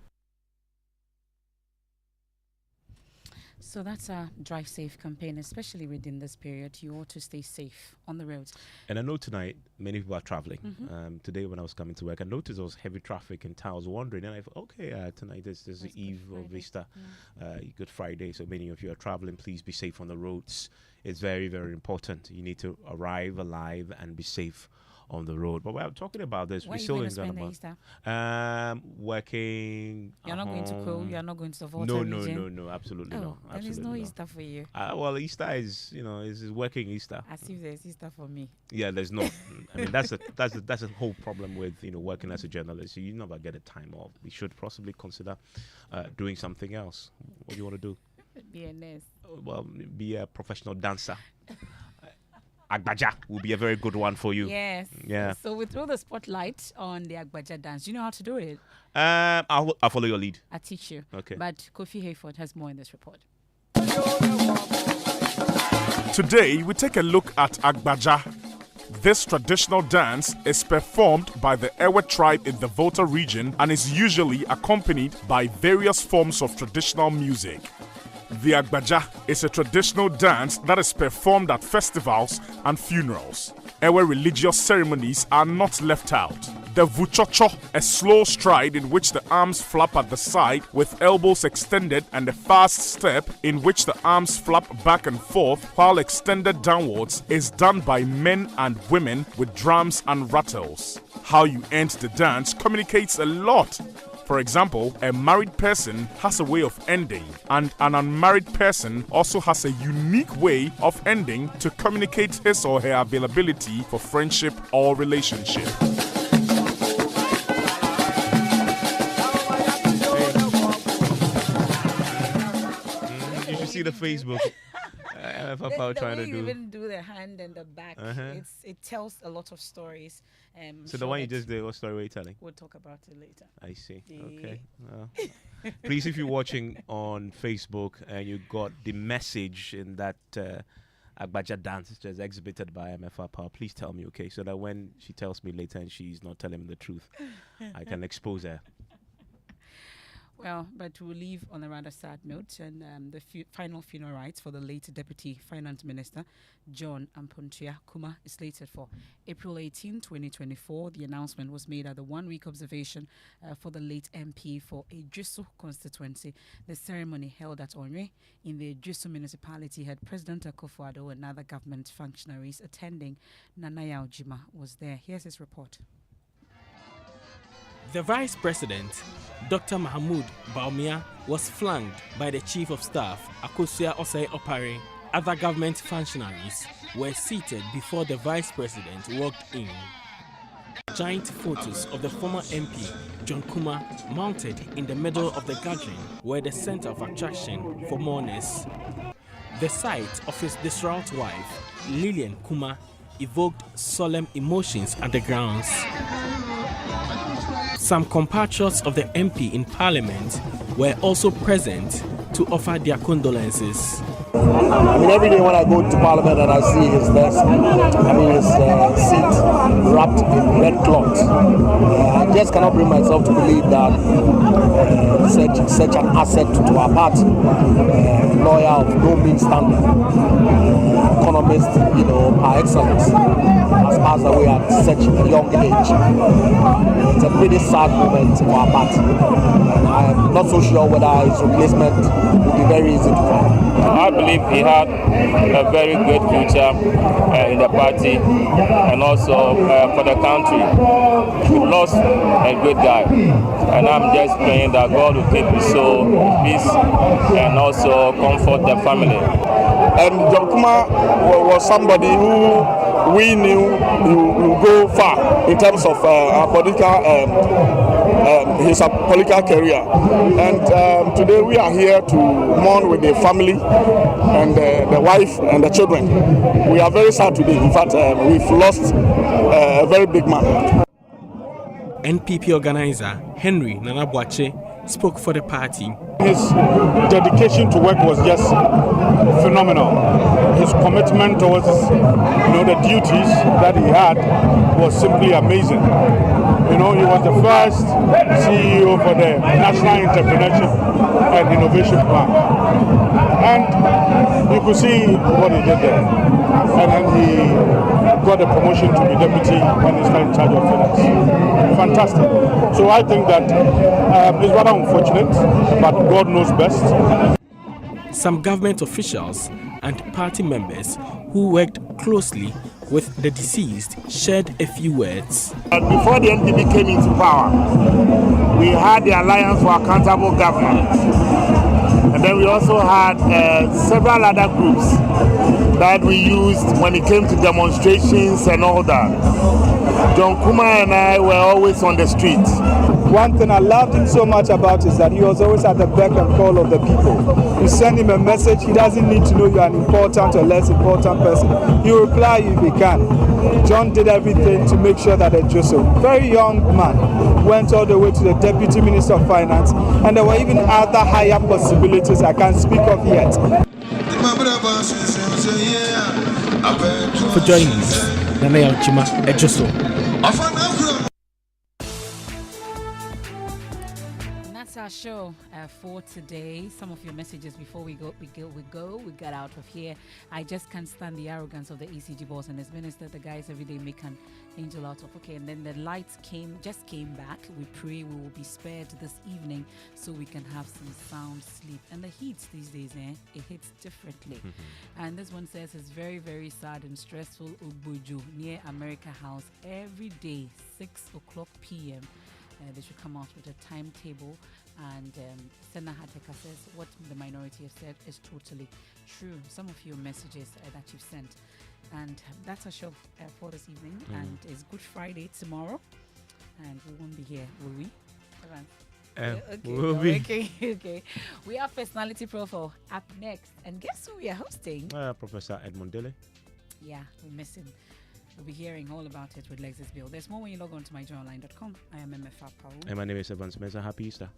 So that's a Drive Safe campaign, especially within this period. You ought to stay safe on the roads. And I know tonight many people are traveling. Today when I was coming to work, I noticed there was heavy traffic in town. I was wondering, and I thought, okay, tonight there's the eve of Easter, Good Friday. So many of you are traveling. Please be safe on the roads. It's very, very important. You need to arrive alive and be safe on the road. But we're talking about this. We're still in Ghana. Working. You're not going to Kowu. You're not going to the Volta region. No, absolutely not. There is no Easter for you. Well, Easter is is working Easter. As if there's Easter for me. Yeah, there's not. I mean, that's a whole problem with working as a journalist. You never get a time off. You should possibly consider doing something else. What do you want to do? Be a nurse. Well, be a professional dancer. Agbaja will be a very good one for you. Yes. Yeah. So we throw the spotlight on the Agbaja dance. Do you know how to do it? I'll follow your lead. I'll teach you. Okay. But Kofi Hayford has more in this report. Today, we take a look at Agbaja. This traditional dance is performed by the Ewe tribe in the Volta region and is usually accompanied by various forms of traditional music. The Agbaja is a traditional dance that is performed at festivals and funerals. Ewe religious ceremonies are not left out. The Vuchocho, a slow stride in which the arms flap at the side with elbows extended, and a fast step in which the arms flap back and forth while extended downwards, is done by men and women with drums and rattles. How you end the dance communicates a lot. For example, a married person has a way of ending, and an unmarried person also has a unique way of ending to communicate his or her availability for friendship or relationship. You should see the Facebook. The way you even do the hand and the back, it tells a lot of stories. So the one you just did, what story were you telling? We'll talk about it later. I see. Okay. Please, if you're watching on Facebook and you got the message in that Agbaja dance just exhibited by Emefa Apawu, please tell me, okay? So that when she tells me later and she's not telling me the truth, I can expose her. Well, but we'll leave on a rather sad note. And the final funeral rites for the late Deputy Finance Minister, John Ampontia Kuma, is slated for April 18, 2024. The announcement was made at the one-week observation for the late MP for Ejusu constituency. The ceremony held at Onwe in the Ejusu municipality had President Akufo-Addo and other government functionaries attending. Nanaya Ojima was there. Here's his report. The Vice President, Dr. Mahmoud Baumia, was flanked by the Chief of Staff, Akosua Osei Opare. Other government functionaries were seated before the Vice President walked in. Giant photos of the former MP, John Kuma, mounted in the middle of the gathering were the center of attraction for mourners. The sight of his distraught wife, Lillian Kuma, evoked solemn emotions at the grounds. Some compatriots of the MP in Parliament were also present to offer their condolences. I mean, every day when I go to Parliament and I see his desk, his seat wrapped in red cloth, I just cannot bring myself to believe that such an asset to our party, lawyer of no mean standard, economist, par excellence, has passed away at such a young age. It's a pretty sad moment for our party, and I'm not so sure whether his replacement will be very easy to find. I believe he had a very great future in the party and also for the country. We lost a great guy, and I'm just praying that God will keep his soul peace and also comfort the family. And John Kuma was somebody who we knew will go far in terms of his political career. And today we are here to mourn with the family and the wife and the children. We are very sad today. In fact, we've lost a very big man. NPP organizer Henry Nanabuache spoke for the party. His dedication to work was just phenomenal. His commitment towards the duties that he had was simply amazing. He was the first CEO for the National Entrepreneurship and Innovation Plan. And you could see what he did there. And then he got a promotion to be Deputy Minister in charge of finance. Fantastic. So I think that it's rather unfortunate, but God knows best. Some government officials and party members who worked closely with the deceased shared a few words. Before the NPP came into power, we had the Alliance for Accountable Government. And then we also had several other groups that we used when it came to demonstrations and all that. John Kuma and I were always on the street. One thing I loved him so much about is that he was always at the beck and call of the people. You send him a message, he doesn't need to know you are an important or less important person. He will reply you if he can. John did everything to make sure that a Joseph, very young man, went all the way to the Deputy Minister of Finance, and there were even other higher possibilities I can't speak of yet. For joining us, Nana Chima Ejoso. Our show for today. Some of your messages before we got out of here. I just can't stand the arrogance of the ECG boss and his minister. The guys every day make an angel out of. Okay, and then the lights came back. We pray we will be spared this evening so we can have some sound sleep. And the heat these days, it hits differently. And this one says it's very, very sad and stressful. Ubuju near America House every day, 6:00 p.m. They should come out with a timetable. And Sena Hateka says what the minority have said is totally true. Some of your messages that you've sent. And that's our show for this evening. And it's Good Friday tomorrow. And we won't be here, will we? Okay. We have Personality Profile up next. And guess who we are hosting? Professor Edmond Dele. Yeah, we miss him. We'll be hearing all about it with Lexis Bill. There's more when you log on to myjoyonline.com. I am Emefa Apawu. And my name is Mensah. Happy Easter.